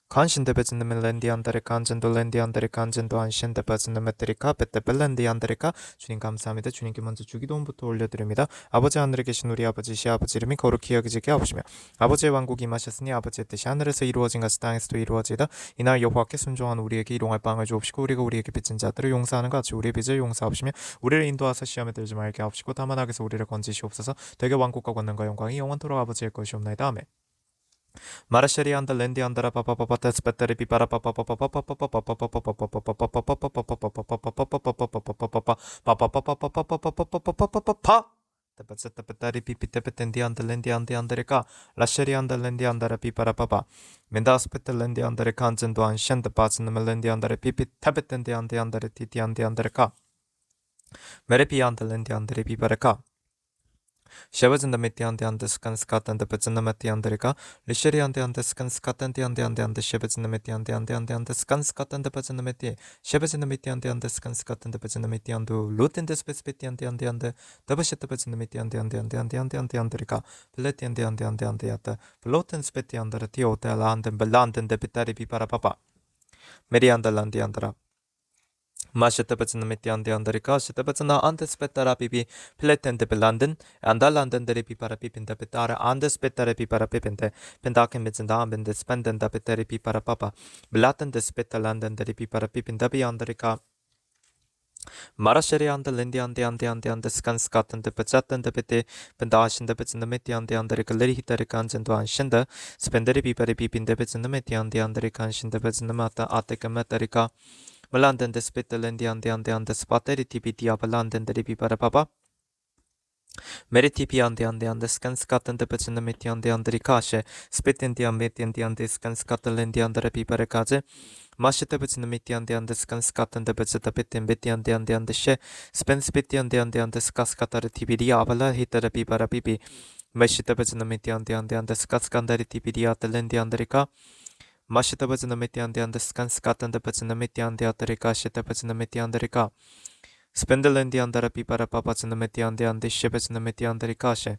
간신데베즈는 랜디안다리 간전도 랜디안다리 간전도 안신데베즈는 메트리카 베테벨랜디안다리카. 주님 감사합니다. 주님께 먼저 주기도문부터 올려드립니다. 아버지 하늘에 계신 우리 아버지 시아버지 이름이 거룩히 여기지게 하옵시며 아버지의 왕국이 임하셨으니 아버지의 뜻이 하늘에서 이루어진 같이 땅에서도 이루어지이다. 이날 여호와께 순종한 우리에게 일용할 빵을 주옵시고 우리가 우리에게 빚진 자들을 용서하는 것 같이 우리의 빚을 용서하옵시며 우리를 인도하사 시험에 들지 말게 하옵시고 다만 악에서 우리를 건지시옵소서. 대개 왕국과 권능과 영광이 영원토록 아버지의 것이옵나이다. 아멘. Marashari and the Lendi and the Papa Better Pipara Papa Tapatari Pipi Tepetendi and the Lendi and the Andreka, Lasheri and the Lendi and the Pipara Papa, Mendas Petelendi and the Cans and Duan Shen the Pats and the Melendi and the Pipi Tapetendi and the Under Titi and the Andreka, Merepi and the Lendi and the Piparaka. 쉐버진더 메티안데 안데 스칸 스카탄데 베진더 메티안데리가 리쉐리안데 안데 스칸 스카탄데 안데 안데 안데 쉐버진더 메티안데 안데 안데 안데 스칸 스카탄데 베진더 메티 쉐버진더 메티안데 안데 스칸 스카탄데 베진더 메티안도 루텐데 스페스페티안데 안데 안데 더버셰트 베진더 메티안데 안데 안데 안데 안데 안데 안데리가 플레티안데 안데 안데 안데 야타 플로텐 스페티안데 티오텔 안데 벨란데 베타리 비파라파파 메리안데 란데 안데라 마시타베츠는 메티안데 안다리카 시타베츠나 안데스페타라 비비 플레텐데 벨란든 안달란덴데리 비파라 비빈데 베타라 안데스페타라 비파라 비빈데 펜다케 메진다 안벤데 스펜덴다 베테리 비파라 파파 블라텐데 스페탈란덴데리 비파라 비빈데 비안다리카 마라셰리 안데 렌디 안데 안데 안데 안데 스칸스 카텐데 베차텐데 베테 펜다신데 베츠는 메티안데 안다리카 레리 히타리카 안젠도 안신데 스펜데리 비파리 비빈데 베츠는 메티안데 안다리카 안신데 베츠는 마타 아테카 메타리카 Melanten spitalendi ande spateri tipi abalanten de bibara papa. Meritipi ande scanskaten de pecinamiti ande ricashe, spitendi ande scanskatalendi ande bibara kaze. Mashita pecinamiti ande scanskaten de pecitapitin beti ande she, spenspiti ande scaskatare tipi abala hitara bibara bibi. Meshita pecinamiti ande scaskandari tipi atalendi ande rica. Mashita bazina metiande and the scan scatan the pazina metiande aterica, sheta pazina metianderica. Spendelendi and the pipara papazina metiande and the shepazina metiandericache.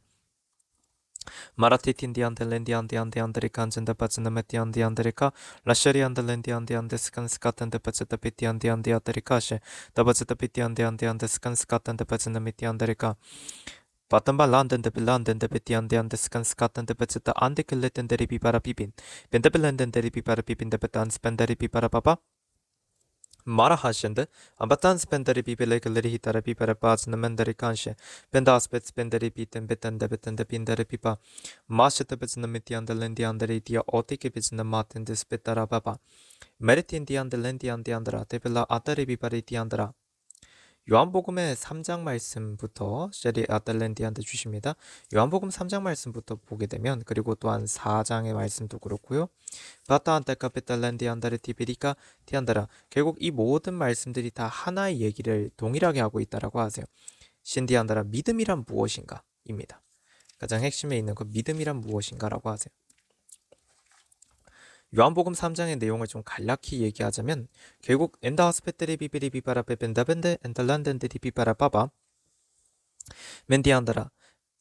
Maratitin the andelendi and the andericans and the pazina metiande anderica, Lasheri and the lendi and the scan scatan the pazita piti and the atericache, the pazita piti and the scan scatan the pazina metianderica. Patamba London de London de Petian de Andescans Catan de Petita Andekeleten de Ripi para Pipin, Pentapelenden de Ripi para Pipin de Petan Spenderipi para Papa. Mara Hashende, Ambatan Spenderipi Pelekleri Hitarapi para Pats Namenderi Kanshe, Pendaspet Spenderipi and Betan de Betan de Pinderipipa, Mashetapets Namitian de Lendian de Ritia Otikipits in the Matin de Spetara Papa, Meritin the Lendian de Andra, Tepela Ataripi Paritiandra. 요한복음의 3장 말씀부터 셰리 아달렌디한테 주십니다. 요한복음 3장 말씀부터 보게 되면 그리고 또한 4장의 말씀도 그렇고요. 바타한테 카페탈렌디한다르 티비리카 티안다라 결국 이 모든 말씀들이 다 하나의 얘기를 동일하게 하고 있다라고 하세요. 신디안다라 믿음이란 무엇인가 입니다. 가장 핵심에 있는 그 믿음이란 무엇인가라고 하세요. 요한복음 3장의 내용을 좀 간략히 얘기하자면 결국 엔다하스페테리 비비리 비바라페 벤다벤데 엔달란덴데 디비바라바바 멘디안다라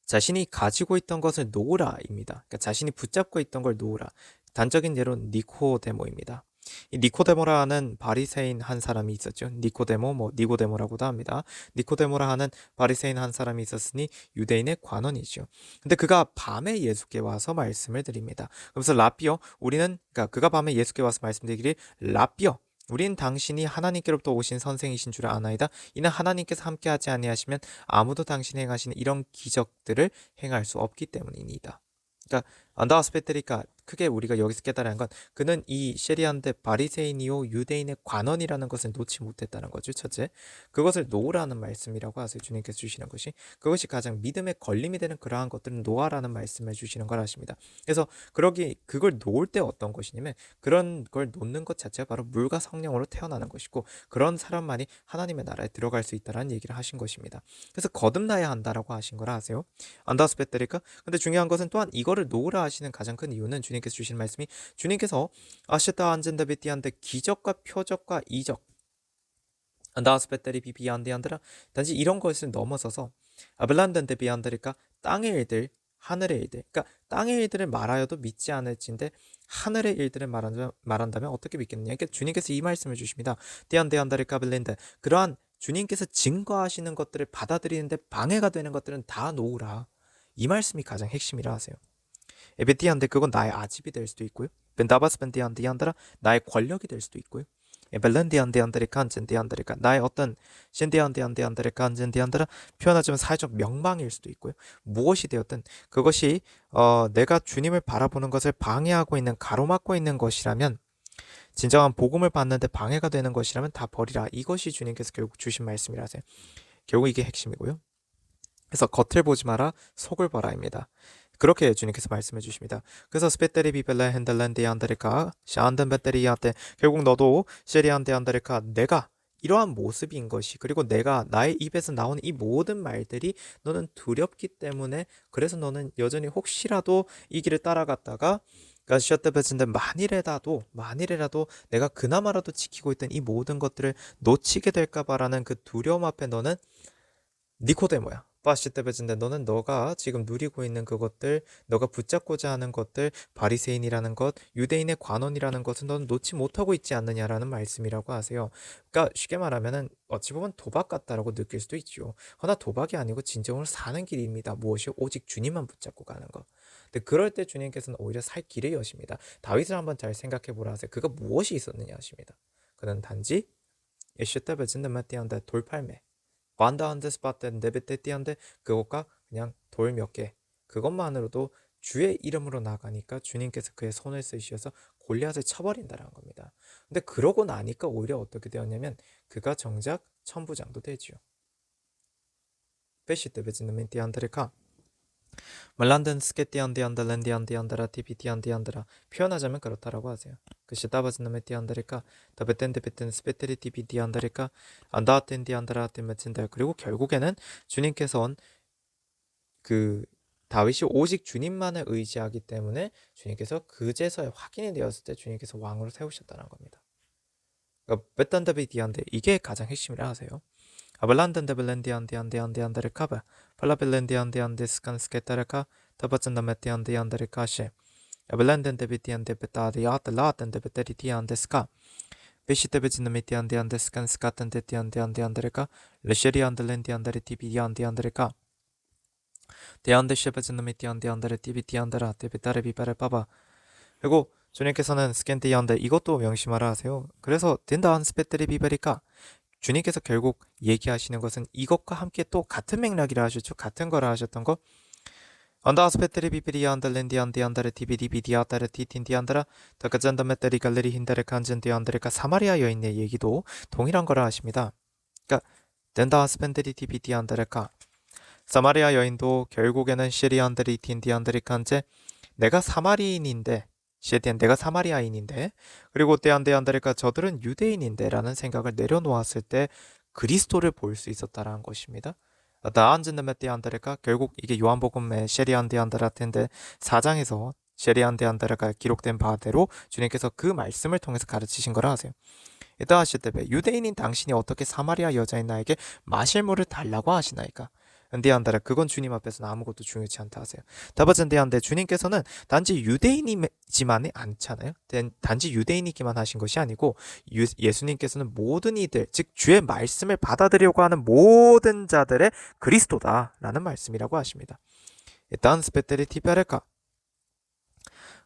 자신이 가지고 있던 것을 놓으라입니다. 그러니까 자신이 붙잡고 있던 걸 놓으라. 단적인 예로 니코데모입니다. 이 니코데모라 하는 바리새인 한 사람이 있었죠. 니코데모, 니고데모라고도 합니다. 니코데모라 하는 바리새인 한 사람이 있었으니 유대인의 관원이죠. 근데 그가 밤에 예수께 와서 말씀을 드립니다. 그래서 라삐어, 그러니까 그가 밤에 예수께 와서 말씀드리기를 라삐어, 우린 당신이 하나님께로부터 오신 선생이신 줄 아나이다. 이는 하나님께서 함께하지 아니하시면 아무도 당신이 행하신 이런 기적들을 행할 수 없기 때문입니다. 그러니까 안다스페테리카 크게 우리가 여기서 깨달아야 한 건 그는 이 셰리안데 바리새인이요 유대인의 관원이라는 것을 놓지 못했다는 거죠. 첫째, 그것을 놓으라는 말씀이라고 하세요. 주님께서 주시는 것이 그것이 가장 믿음에 걸림이 되는 그러한 것들은 놓아라는 말씀을 주시는 걸 하십니다. 그래서 그걸 놓을 때 어떤 것이냐면 그런 걸 놓는 것 자체가 바로 물과 성령으로 태어나는 것이고 그런 사람만이 하나님의 나라에 들어갈 수 있다는 얘기를 하신 것입니다. 그래서 거듭나야 한다라고 하신 걸 아세요? 안다스페테리카. 근데 중요한 것은 또한 이거를 놓으라 하시는 가장 큰 이유는 주님께서 주신 말씀이 주님께서 아시타 안젠다베티한테 기적과 표적과 이적 안다스페테리 비비안데안드라 단지 이런 것을 넘어서서 아블란덴데 비안드리까 땅의 일들 하늘의 일들, 그러니까 땅의 일들을 말하여도 믿지 않을진데 하늘의 일들을 말한다면 어떻게 믿겠느냐. 그러니까 주님께서 이 말씀을 주십니다. 디안데안다를 까빌린데, 그러한 주님께서 증거하시는 것들을 받아들이는데 방해가 되는 것들은 다 놓으라. 이 말씀이 가장 핵심이라 하세요. 에베티안데, 그건 나의 아집이 될 수도 있고요. 벤다바스 벤디안디안다라, 나의 권력이 될 수도 있고요. 벨렌디안디안다리 칸젠디안다리가, 나의 어떤 신디안디안디안다리 칸젠디안다라, 표현하자면 사회적 명망일 수도 있고요. 무엇이 되었든 그것이 내가 주님을 바라보는 것을 방해하고 있는, 가로막고 있는 것이라면, 진정한 복음을 받는데 방해가 되는 것이라면 다 버리라. 이것이 주님께서 결국 주신 말씀이라 하세요. 결국 이게 핵심이고요. 그래서 겉을 보지 마라, 속을 보라입니다. 그렇게 주님께서 말씀해 주십니다. 그래서 스페테리 비벨레 핸들랜디 안데리카 샤안든 베테리아테, 결국 너도 셰리안데 안데리카, 내가 이러한 모습인 것이, 그리고 내가 나의 입에서 나오는 이 모든 말들이 너는 두렵기 때문에, 그래서 너는 여전히 혹시라도 이 길을 따라갔다가 셔트베즈인데, 만일이라도 내가 그나마라도 지키고 있던 이 모든 것들을 놓치게 될까봐라는 그 두려움 앞에 너는 니코데모야. 바시테베즈인데, 너는 너가 지금 누리고 있는 그것들, 너가 붙잡고자 하는 것들, 바리새인이라는 것, 유대인의 관원이라는 것은 너는 놓지 못하고 있지 않느냐라는 말씀이라고 하세요. 그러니까 쉽게 말하면은 어찌 보면 도박 같다라고 느낄 수도 있죠. 허나 도박이 아니고 진정으로 사는 길입니다. 무엇이? 오직 주님만 붙잡고 가는 것. 근데 그럴 때 주님께서는 오히려 살 길을 여십니다. 다윗을 한번 잘 생각해 보라 하세요. 그가 무엇이 있었느냐 하십니다. 그는 단지 에슈테베즈인데 마티안데 돌팔매, 관다한데 스파트 네베테티한데, 그것과 그냥 돌 몇 개, 그것만으로도 주의 이름으로 나가니까 주님께서 그의 손을 쓰셔서 골리앗을 쳐버린다는 겁니다. 근데 그러고 나니까 오히려 어떻게 되었냐면 그가 정작 천부장도 되지요. 베시테베즈는멘티안드레카 말란든 스케티안디안다 랜디안디안다라 티비티안디안다라, 표현하자면 그렇다라고 하세요. 그 시다바즈나메티안다리카 다베텐데베텐 스페테리 티비티안다리카 안다텐디안다라 텐메친다. 그리고 결국에는 주님께서는 그 다윗이 오직 주님만을 의지하기 때문에 주님께서 그제서야 확인이 되었을 때 주님께서 왕으로 세우셨다는 겁니다. 그러니까 베탄다비디안데, 이게 가장 핵심이라 하세요. 아블란덴데 벨렌디안디안디안디안다를 카바 팔라벨렌디안디안디 스칸스케타르카 타바찬다메티안디안다를 카시 아블란덴데 비티안데 베타디아트 라텐데 베테리티안데 스카 베시테베진메티안디안데 스칸스카텐데티안디안디안다르카 레셰리안들렌디안다리 티비디안디안다르카 대안데 셰베진메티안디안다르 티비티안다라 테베타르 비바르 빠바. 그리고 주님께서는 스캔디안데, 이것도 명심하라 하세요. 그래서 덴다한 스페테리 비바리카, 주님께서 결국 얘기하시는 것은 이것과 함께 또 같은 맥락이라 하셨죠. 같은 거라 하셨던 거. 언다스페테리 비비리안다 렌디안디안다르 티비디비디아다르 티틴디안다라 다카잔다메테리 갈레리 힌다르 칸젠디안다르카, 사마리아 여인의 얘기도 동일한 거라 하십니다. 그러니까 덴다스펜데리 티비디안다르카, 사마리아 여인도 결국에는 시리안드리 틴디안드리 칸제, 내가 사마리인인데, 시에티엔 내가 사마리아인인데, 그리고 데안데안다르카, 저들은 유대인인데 라는 생각을 내려놓았을 때 그리스도를 볼 수 있었다라는 것입니다. 나안즈네메데안다르카, 결국 이게 요한복음의 셰리안데안다라텐데 4장에서 셰리안데안다르가 기록된 바대로 주님께서 그 말씀을 통해서 가르치신 거라 하세요. 이따 하실 때 유대인인 당신이 어떻게 사마리아 여자인 나에게 마실 물을 달라고 하시나이까. 은디안다라, 그건 주님 앞에서는 아무것도 중요치 않다 하세요. 다바전대한데, 주님께서는 단지 유대인이지만이 않잖아요. 단지 유대인이기만 하신 것이 아니고 예수님께서는 모든 이들, 즉 주의 말씀을 받아들이려고 하는 모든 자들의 그리스도다라는 말씀이라고 하십니다. 일단 스페테리 티베레카,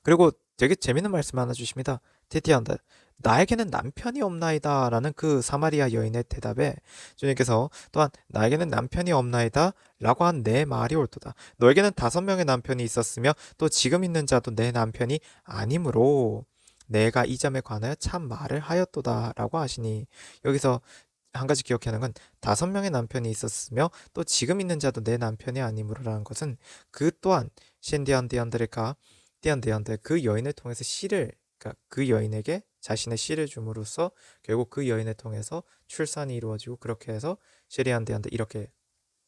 그리고 되게 재밌는 말씀 하나 주십니다. 테티한다, 나에게는 남편이 없나이다 라는 그 사마리아 여인의 대답에 주님께서 또한 나에게는 남편이 없나이다 라고 한 내 말이 옳도다. 너에게는 5명의 남편이 있었으며 또 지금 있는 자도 내 남편이 아니므로 내가 이 점에 관하여 참 말을 하였도다 라고 하시니, 여기서 한 가지 기억해야 하는 건 5명의 남편이 있었으며 또 지금 있는 자도 내 남편이 아니므로 라는 것은 그 또한 신디안디안드레카 띠안데안데, 그 여인을 통해서 씨를, 그러니까 그 여인에게 자신의 씨를 줌으로써 결국 그 여인을 통해서 출산이 이루어지고, 그렇게 해서 쉐리안데안데 이렇게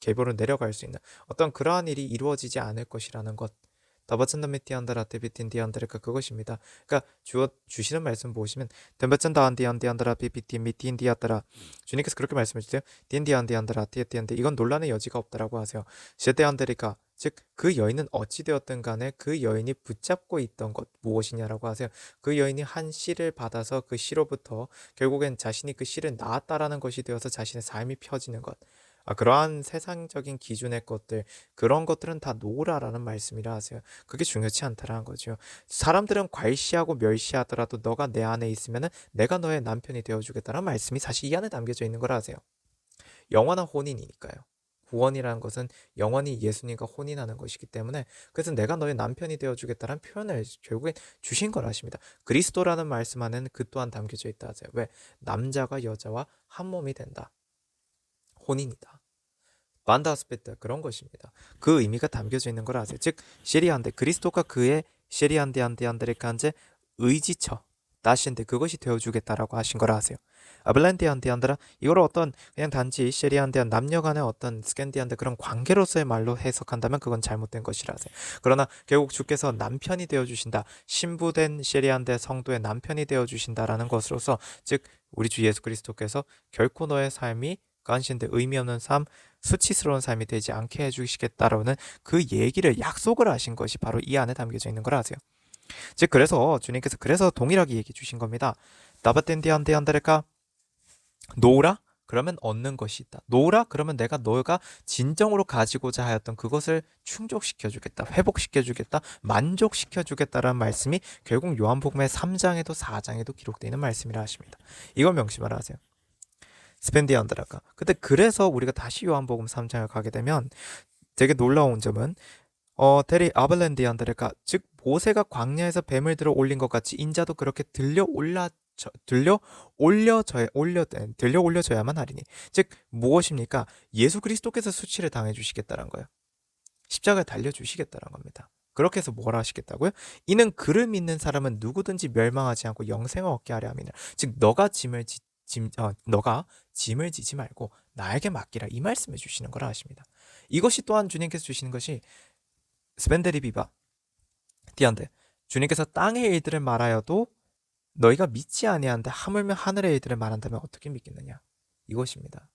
계보를 내려갈 수 있는 어떤 그러한 일이 이루어지지 않을 것이라는 것. 더버천다미티안다라테비틴디안다르가 그것입니다. 그러니까 주시는 말씀 보시면 덴베천다안디안디안다라 비비틴미틴디아따라, 주님께서 그렇게 말씀해 주세요. 딘디안디안다라 티에티안데, 이건 논란의 여지가 없다라고 하세요. 셰데안데리카, 즉 그 여인은 어찌 되었든 간에 그 여인이 붙잡고 있던 것 무엇이냐라고 하세요. 그 여인이 한 씨를 받아서 그 씨로부터 결국엔 자신이 그 씨를 낳았다라는 것이 되어서 자신의 삶이 펴지는 것. 그러한 세상적인 기준의 것들, 그런 것들은 다 놓으라라는 말씀이라 하세요. 그게 중요치 않다라는 거죠. 사람들은 괄시하고 멸시하더라도 너가 내 안에 있으면은 내가 너의 남편이 되어주겠다는 말씀이 사실 이 안에 담겨져 있는 거라 하세요. 영원한 혼인이니까요. 구원이라는 것은 영원히 예수님과 혼인하는 것이기 때문에, 그래서 내가 너의 남편이 되어주겠다는 표현을 결국엔 주신 거라 하십니다. 그리스도라는 말씀 안에는 그 또한 담겨져 있다 하세요. 왜? 남자가 여자와 한 몸이 된다. 혼인이다. 반다스페트 그런 것입니다. 그 의미가 담겨져 있는 걸 아세요. 즉 시리안데 그리스도가 그의 시리안데안데안데를 간제 의지처 다시인데 그것이 되어주겠다라고 하신 걸 아세요. 아블란디안디안드라 이거를 어떤 그냥 단지 시리안데안 남녀 간의 어떤 스캔디안데 그런 관계로서의 말로 해석한다면 그건 잘못된 것이라세요. 그러나 결국 주께서 남편이 되어주신다, 신부된 시리안데 성도의 남편이 되어주신다라는 것으로서, 즉 우리 주 예수 그리스도께서 결코 너의 삶이 간신데 의미 없는 삶, 수치스러운 삶이 되지 않게 해주시겠다라는 그 얘기를 약속을 하신 것이 바로 이 안에 담겨져 있는 걸 아세요. 즉 그래서 주님께서 그래서 동일하게 얘기해 주신 겁니다. 나바텐디안데 안다를까 놓으라? 그러면 얻는 것이 있다. 놓으라? 그러면 내가 너가 진정으로 가지고자 하였던 그것을 충족시켜 주겠다. 회복시켜 주겠다. 만족시켜 주겠다라는 말씀이 결국 요한복음의 3장에도 4장에도 기록되어 있는 말씀이라 하십니다. 이걸 명심하라 하세요. 스펜디안드라가. 근데 그래서 우리가 다시 요한복음 3장을 가게 되면 되게 놀라운 점은 데리 아블렌디안드레가, 즉 모세가 광야에서 뱀을 들어 올린 것 같이 인자도 그렇게 들려 올려져야만 하리니. 즉 무엇입니까? 예수 그리스도께서 수치를 당해 주시겠다는 거예요. 십자가에 달려 주시겠다는 겁니다. 그렇게 해서 뭘 하시겠다고요? 이는 그를 믿는 사람은 누구든지 멸망하지 않고 영생을 얻게 하려 함이라. 즉 너가 짐을 지지 말고 나에게 맡기라, 이 말씀을 주시는 거라 하십니다. 이것이 또한 주님께서 주시는 것이 스펜데리 비바 디안데, 주님께서 땅의 일들을 말하여도 너희가 믿지 아니하는데 하물며 하늘의 일들을 말한다면 어떻게 믿겠느냐, 이것입니다.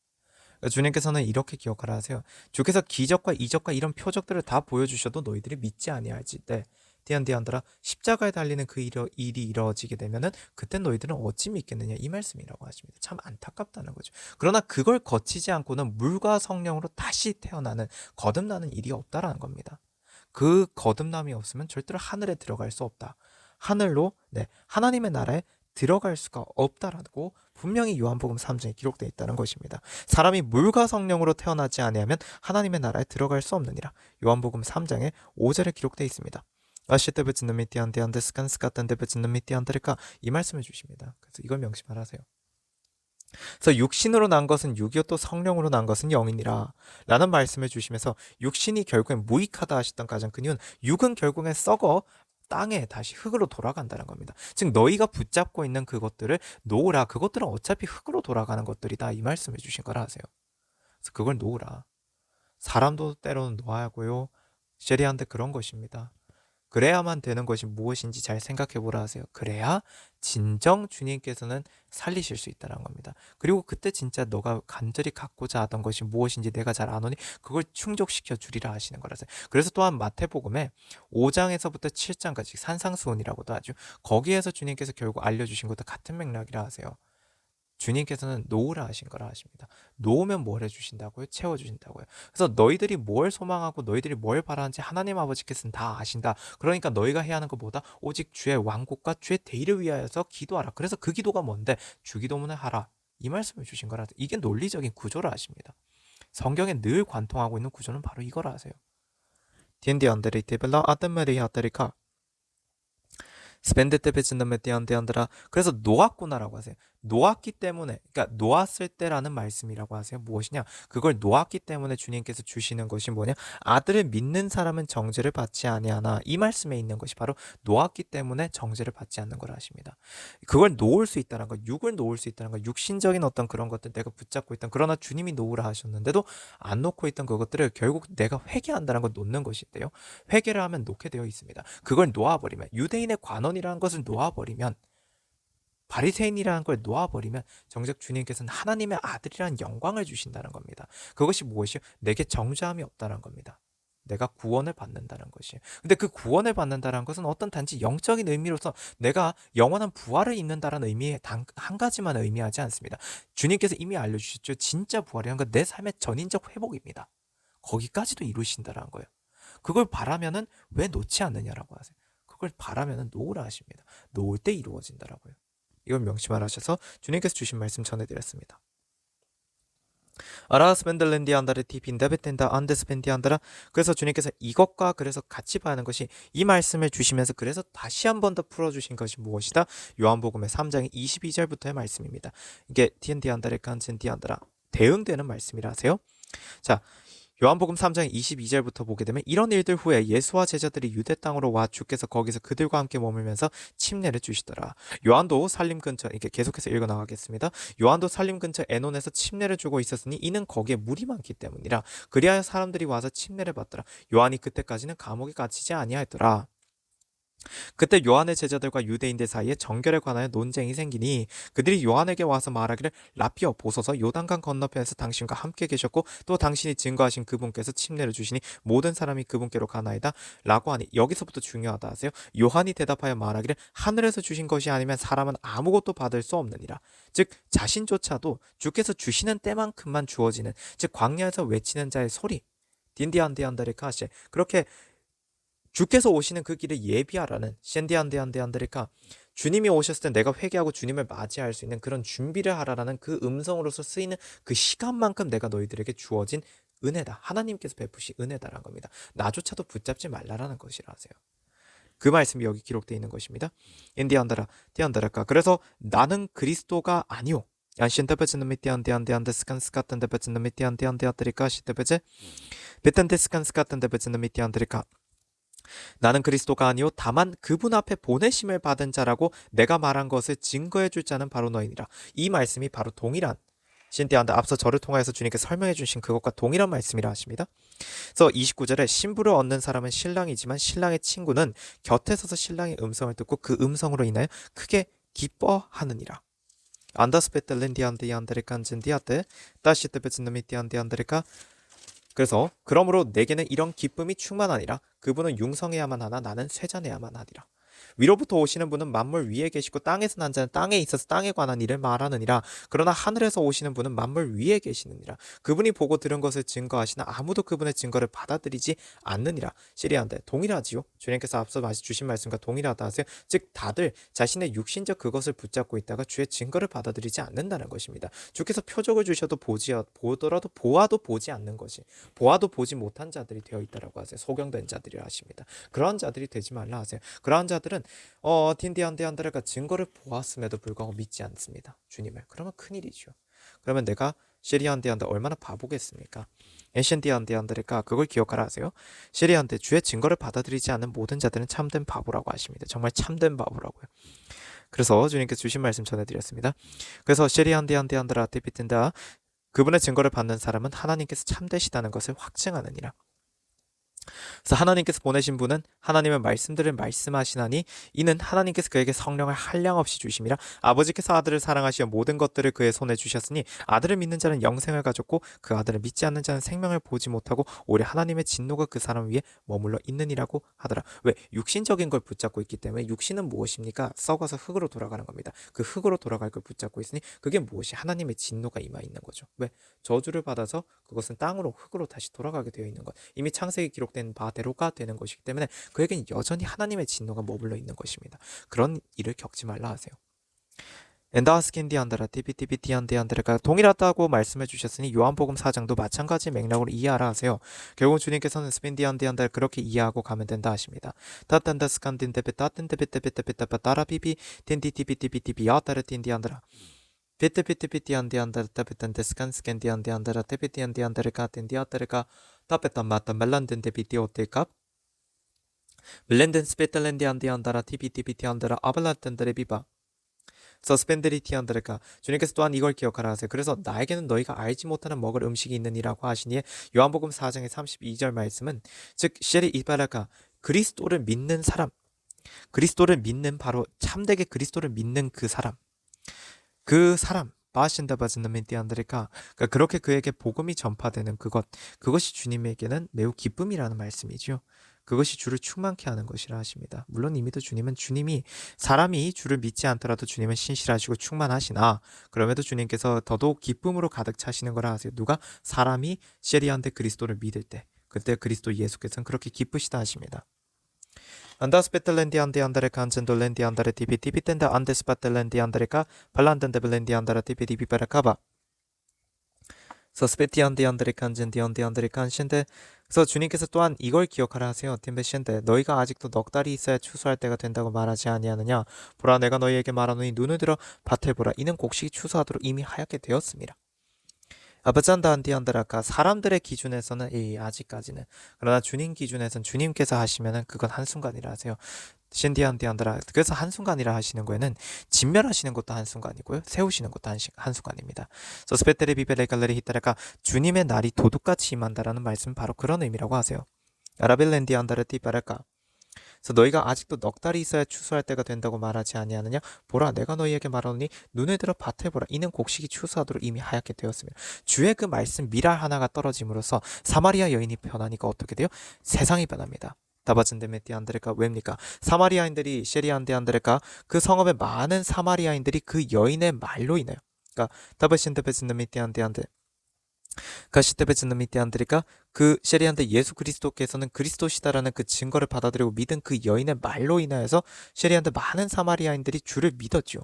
주님께서는 이렇게 기억하라 하세요. 주께서 기적과 이적과 이런 표적들을 다 보여주셔도 너희들이 믿지 아니할지 때 디안디안더라, 십자가에 달리는 그 일이 이루어지게 되면은 그때 너희들은 어찌 믿겠느냐, 이 말씀이라고 하십니다. 참 안타깝다는 거죠. 그러나 그걸 거치지 않고는 물과 성령으로 다시 태어나는, 거듭나는 일이 없다라는 겁니다. 그 거듭남이 없으면 절대로 하늘에 들어갈 수 없다. 하늘로, 하나님의 나라에 들어갈 수가 없다라고 분명히 요한복음 3장에 기록되어 있다는 것입니다. 사람이 물과 성령으로 태어나지 아니하면 하나님의 나라에 들어갈 수 없느니라. 요한복음 3장에 5절에 기록되어 있습니다. 이 말씀을 주십니다. 그래서 이걸 명심하라세요. 그래서 육신으로 난 것은 육이요 또 성령으로 난 것은 영이니라 라는 말씀을 주시면서, 육신이 결국엔 무익하다 하셨던 가장 큰 이유는 육은 결국엔 썩어 땅에 다시 흙으로 돌아간다는 겁니다. 즉 너희가 붙잡고 있는 그것들을 놓으라. 그것들은 어차피 흙으로 돌아가는 것들이다, 이 말씀을 주신 거라 하세요. 그래서 그걸 놓으라. 사람도 때로는 놓아야 하고요, 쉐리한테 그런 것입니다. 그래야만 되는 것이 무엇인지 잘 생각해 보라 하세요. 그래야 진정 주님께서는 살리실 수 있다는 겁니다. 그리고 그때 진짜 너가 간절히 갖고자 하던 것이 무엇인지 내가 잘 아노니 그걸 충족시켜 주리라 하시는 거라서요. 그래서 또한 마태복음에 5장에서부터 7장까지 산상수훈이라고도 하죠. 거기에서 주님께서 결국 알려주신 것도 같은 맥락이라 하세요. 주님께서는 놓으라 하신 거라 하십니다. 놓으면 뭘 해주신다고요? 채워주신다고요. 그래서 너희들이 뭘 소망하고 너희들이 뭘 바라는지 하나님 아버지께서는 다 아신다. 그러니까 너희가 해야 하는 것보다 오직 주의 왕국과 주의 대의를 위하여서 기도하라. 그래서 그 기도가 뭔데? 주기도문을 하라. 이 말씀을 주신 거라. 이게 논리적인 구조라 하십니다. 성경에 늘 관통하고 있는 구조는 바로 이거라 하세요. 디엔디 안데리 테벨라 아담메리 하테리카 스펜드 때 베츠는 메띠안데안드라. 그래서 놓았구나라고 하세요. 놓았기 때문에, 그러니까 놓았을 때라는 말씀이라고 하세요. 무엇이냐? 그걸 놓았기 때문에 주님께서 주시는 것이 뭐냐? 아들을 믿는 사람은 정죄를 받지 아니하나, 이 말씀에 있는 것이 바로 놓았기 때문에 정죄를 받지 않는 거라 하십니다. 그걸 놓을 수 있다는 것, 육을 놓을 수 있다는 것, 육신적인 어떤 그런 것들 내가 붙잡고 있던, 그러나 주님이 놓으라 하셨는데도 안 놓고 있던 그것들을 결국 내가 회개한다는 걸 놓는 것인데요. 회개를 하면 놓게 되어 있습니다. 그걸 놓아버리면, 유대인의 관원이라는 것을 놓아버리면, 바리새인이라는 걸 놓아버리면 정작 주님께서는 하나님의 아들이라는 영광을 주신다는 겁니다. 그것이 무엇이요? 내게 정죄함이 없다는 겁니다. 내가 구원을 받는다는 것이에요. 근데 그 구원을 받는다는 것은 어떤 단지 영적인 의미로서 내가 영원한 부활을 입는다는 의미의 한 가지만 의미하지 않습니다. 주님께서 이미 알려주셨죠. 진짜 부활이란 건 내 삶의 전인적 회복입니다. 거기까지도 이루신다는 거예요. 그걸 바라면은 왜 놓지 않느냐라고 하세요. 그걸 바라면은 놓으라 하십니다. 놓을 때 이루어진다라고요. 이걸 명심하라 하셔서 주님께서 주신 말씀 전해드렸습니다. 아라스벤들랜디 안다르 티빈다베텐다 안데스벤디 안다라. 그래서 주님께서 이것과 그래서 같이 봐야 하는 것이 이 말씀을 주시면서 그래서 다시 한 번 더 풀어주신 것이 무엇이다? 요한복음의 3장 22절부터의 말씀입니다. 이게 티엔디 안다레 칸첸디 안다라 대응되는 말씀이라 하세요. 자, 요한복음 3장 22절부터 보게 되면 이런 일들 후에 예수와 제자들이 유대 땅으로 와 주께서 거기서 그들과 함께 머물면서 침례를 주시더라. 요한도 살림 근처, 이렇게 계속해서 읽어 나가겠습니다. 요한도 살림 근처 에논에서 침례를 주고 있었으니 이는 거기에 물이 많기 때문이라. 그리하여 사람들이 와서 침례를 받더라. 요한이 그때까지는 감옥에 갇히지 아니하였더라. 그때 요한의 제자들과 유대인들 사이에 정결에 관하여 논쟁이 생기니 그들이 요한에게 와서 말하기를 라피어 보소서 요단강 건너편에서 당신과 함께 계셨고 또 당신이 증거하신 그분께서 침례를 주시니 모든 사람이 그분께로 가나이다 라고 하니 여기서부터 중요하다 하세요. 요한이 대답하여 말하기를 하늘에서 주신 것이 아니면 사람은 아무것도 받을 수 없느니라. 즉 자신조차도 주께서 주시는 때만큼만 주어지는 즉 광야에서 외치는 자의 소리 딘디안디안다리카시 그렇게 주께서 오시는 그 길을 예비하라는 샌디안데안데안데리카 주님이 오셨을 때 내가 회개하고 주님을 맞이할 수 있는 그런 준비를 하라라는 그 음성으로서 쓰이는 그 시간만큼 내가 너희들에게 주어진 은혜다. 하나님께서 베푸신 은혜다라는 겁니다. 나조차도 붙잡지 말라라는 것이라 하세요. 그 말씀이 여기 기록되어 있는 것입니다. 인디안다라 디안다라카 그래서 나는 그리스도가 아니오. 안신데베즈는 미티안데안데안데 스칸스카탄데베즈는 미티안데안데아드리카 시데베제 베탄데스칸스카탄데베즈는 미티안드리카 나는 그리스도가 아니요 다만 그분 앞에 보내심을 받은 자라고 내가 말한 것을 증거해 줄 자는 바로 너희니라. 이 말씀이 바로 동일한 신디안다 앞서 저를 통하여서 주님께서 설명해 주신 그것과 동일한 말씀이라 하십니다. 그래서 29절에 신부를 얻는 사람은 신랑이지만 신랑의 친구는 곁에 서서 신랑의 음성을 듣고 그 음성으로 인하여 크게 기뻐하느니라. 안다스페텔렌디안디안데리칸젠디아테 따시테베츠노미티안디안데리카 그래서 그러므로 내게는 이런 기쁨이 충만하니라. 그분은 융성해야만 하나 나는 쇠잔해야만 하리라. 위로부터 오시는 분은 만물 위에 계시고 땅에서 난 자는 땅에 있어서 땅에 관한 일을 말하느니라. 그러나 하늘에서 오시는 분은 만물 위에 계시느니라. 그분이 보고 들은 것을 증거하시나 아무도 그분의 증거를 받아들이지 않느니라. 시리안데 동일하지요. 주님께서 앞서 주신 말씀과 동일하다 하세요. 즉 다들 자신의 육신적 그것을 붙잡고 있다가 주의 증거를 받아들이지 않는다는 것입니다. 주께서 표적을 주셔도 보더라도 보아도 보지 않는 것이 보아도 보지 못한 자들이 되어 있다라고 하세요. 소경된 자들이라 하십니다. 그러한 자들이 되지 말라 하세요. 그러한 자들은 딘디안데안데레가 증거를 보았음에도 불구하고 믿지 않습니다. 주님을. 그러면 큰일이죠. 그러면 내가 시리안데안데 얼마나 바보겠습니까? 에신디안데안데레가 그걸 기억하라 하세요. 시리안데 주의 증거를 받아들이지 않는 모든 자들은 참된 바보라고 하십니다. 정말 참된 바보라고요. 그래서 주님께서 주신 말씀 전해드렸습니다. 그래서 시리안데안데안데라 티피틴다 그분의 증거를 받는 사람은 하나님께서 참되시다는 것을 확증하느니라. 그래서 하나님께서 보내신 분은 하나님의 말씀들을 말씀하시나니 이는 하나님께서 그에게 성령을 한량없이 주심이라. 아버지께서 아들을 사랑하시어 모든 것들을 그의 손에 주셨으니 아들을 믿는 자는 영생을 가졌고 그 아들을 믿지 않는 자는 생명을 보지 못하고 오히려 하나님의 진노가 그 사람 위에 머물러 있느니라고 하더라. 왜? 육신적인 걸 붙잡고 있기 때문에 육신은 무엇입니까? 썩어서 흙으로 돌아가는 겁니다. 그 흙으로 돌아갈 걸 붙잡고 있으니 그게 무엇이? 하나님의 진노가 임하 있는 거죠. 왜? 저주를 받아서 그것은 땅으로 흙으로 다시 돌아가게 되어 있는 것. 이미 창세기 기록된 바대로가 되는 것이기 때문에 그에게는 여전히 하나님의 진노가 머물러 있는 것입니다. 그런 일을 겪지 말라 하세요. 엔다스킨디안다라 티비티비티안디안다라가 동일하다고 말씀해 주셨으니 요한복음 4장도 마찬가지 맥락으로 이해하라 하세요. 결국 주님께서는 스펜디안디안다를 그렇게 이해하고 가면 된다 하십니다. 따탄다스칸딘데베 따탄데베테베테베테바 따라비비 딘디티비티비티비 야타르틴디안다라 비트비트비티안디안다라 타베탄데스칸스캔디안디안다라 테비티안디안다르가 딘디아타르가 타베탄 마타 멜란딘데비티오테캅 블렌덴 스페텔렌디안디안다라 티비티비티안다라 아발라텐데레비바 서스펜드리티안드레가 주님께서 또한 이걸 기억하라 하세요. 그래서 나에게는 너희가 알지 못하는 먹을 음식이 있느니라고 하시니 요한복음 4장의 32절 말씀은 즉 셰리 이바라가 그리스도를 믿는 사람 그리스도를 믿는 바로 참되게 그리스도를 믿는 그 사람 바신다바즈나멘티안드레카 그러니까 그렇게 그에게 복음이 전파되는 그것이 주님에게는 매우 기쁨이라는 말씀이죠. 그것이 주를 충만케 하는 것이라 하십니다. 물론 이미도 주님이 사람이 주를 믿지 않더라도 주님은 신실하시고 충만하시나 그럼에도 주님께서 더더욱 기쁨으로 가득 차시는 거라 하세요. 누가? 사람이 셰리안데 그리스도를 믿을 때 그때 그리스도 예수께서는 그렇게 기쁘시다 하십니다. 안다스페텔렌디 안데 안다레카 안젠돌렌디 안다레 티비 티비텐데 안데스파텔렌디 안다레카 발란덴데벨렌디 안다라 티비 티비바라카바 서스페티 안데 안다레카 안젠디 안데 안다레카 안신데 그래서 주님께서 또한 이걸 기억하라 하세요. 팀베신데 너희가 아직도 넉 달이 있어야 추수할 때가 된다고 말하지 아니하느냐. 보라 내가 너희에게 말하노니 눈을 들어 밭을 보라. 이는 곡식이 추수하도록 이미 하얗게 되었습니다. 아바잔다 안디안드라카 사람들의 기준에서는 아직까지는 그러나 주님 기준에서는 주님께서 하시면은 그건 한순간이라 하세요. 신디안디안드라 그래서 한순간이라 하시는 거에는 진멸하시는 것도 한순간이고요 세우시는 것도 한순간입니다. 서스페테레 비베레 갈레리 히타레카 주님의 날이 도둑같이 임한다라는 말씀은 바로 그런 의미라고 하세요. 아라빌렌디안다르티 바랄까 그래서 너희가 아직도 넉 달이 있어야 추수할 때가 된다고 말하지 아니하느냐. 보라 내가 너희에게 말하노니 눈에 들어 밭을 보라. 이는 곡식이 추수하도록 이미 하얗게 되었습니다. 주의 그 말씀 미랄 하나가 떨어짐으로써 사마리아 여인이 변하니까 어떻게 돼요? 세상이 변합니다. 다바즌데메티 안드레카 왜입니까? 사마리아인들이 셰리안데 안드레카 그 성읍의 많은 사마리아인들이 그 여인의 말로 인해요. 그러니까 다바신데베즈데메티 안데 가시테베즈는 미티안드리까 그 셰리안데 예수 그리스도께서는 그리스도시다라는 그 증거를 받아들이고 믿은 그 여인의 말로 인하여서 셰리안데 많은 사마리아인들이 주를 믿었죠.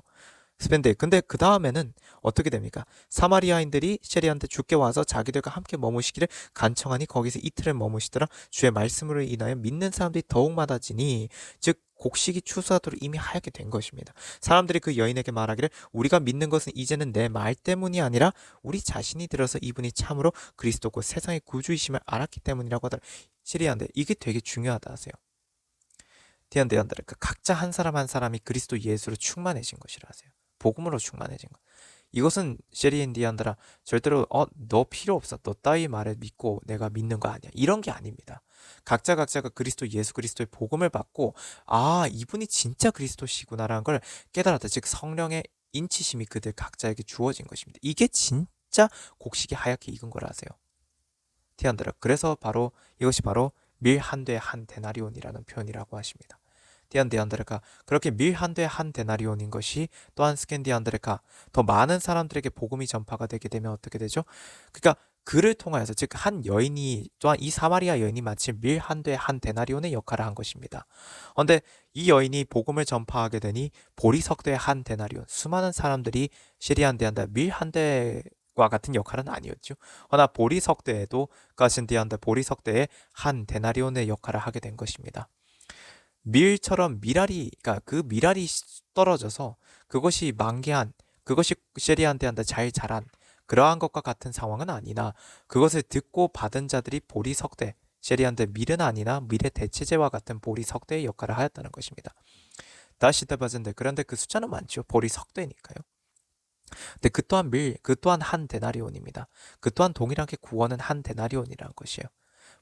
스펜데 근데 그 다음에는 어떻게 됩니까? 사마리아인들이 셰리안데 주께 와서 자기들과 함께 머무시기를 간청하니 거기서 이틀을 머무시더라. 주의 말씀으로 인하여 믿는 사람들이 더욱 많아지니 즉 곡식이 추수하도록 이미 하얗게 된 것입니다. 사람들이 그 여인에게 말하기를 우리가 믿는 것은 이제는 내 말 때문이 아니라 우리 자신이 들어서 이분이 참으로 그리스도고 세상의 구주이심을 알았기 때문이라고 하더라. 셰리안데 이게 되게 중요하다 하세요. 디안데안데 각자 한 사람 한 사람이 그리스도 예수로 충만해진 것이라 하세요. 복음으로 충만해진 것. 이것은 셰리엔디안드라 절대로 너 필요 없어. 너 따위 말을 믿고 내가 믿는 거 아니야. 이런 게 아닙니다. 각자가 그리스도 예수 그리스도의 복음을 받고 이분이 진짜 그리스도시구나라는 걸 깨달았다. 즉 성령의 인치심이 그들 각자에게 주어진 것입니다. 이게 진짜 곡식이 하얗게 익은 거라 하세요. 티안드라 그래서 바로 이것이 바로 밀 한 대 한 데나리온이라는 표현이라고 하십니다. 디안데안드레카 그렇게 밀 한 대 한 데나리온인 것이 또한 스캔디안드레카 더 많은 사람들에게 복음이 전파가 되게 되면 어떻게 되죠? 그러니까 그를 통하여서 즉 한 여인이 또한 이 사마리아 여인이 마치 밀 한 대 한 데나리온의 역할을 한 것입니다. 그런데 이 여인이 복음을 전파하게 되니 보리석대의 한 데나리온 수많은 사람들이 시리안데안다 밀 한 대와 같은 역할은 아니었죠. 허나 보리석대에도 가신디안다 보리석대의 한 데나리온의 역할을 하게 된 것입니다. 밀처럼 그러니까 그 미랄이 떨어져서 그것이 만개한, 그것이 셰리한테 잘 자란 그러한 것과 같은 상황은 아니나 그것을 듣고 받은 자들이 보리석대, 셰리한테 밀은 아니나 밀의 대체제와 같은 보리석대의 역할을 하였다는 것입니다. 다시 대바전데 그런데 그 숫자는 많죠. 보리석대니까요. 근데 그 또한 한 데나리온입니다. 그 또한 동일하게 구원은 한 데나리온이라는 것이에요.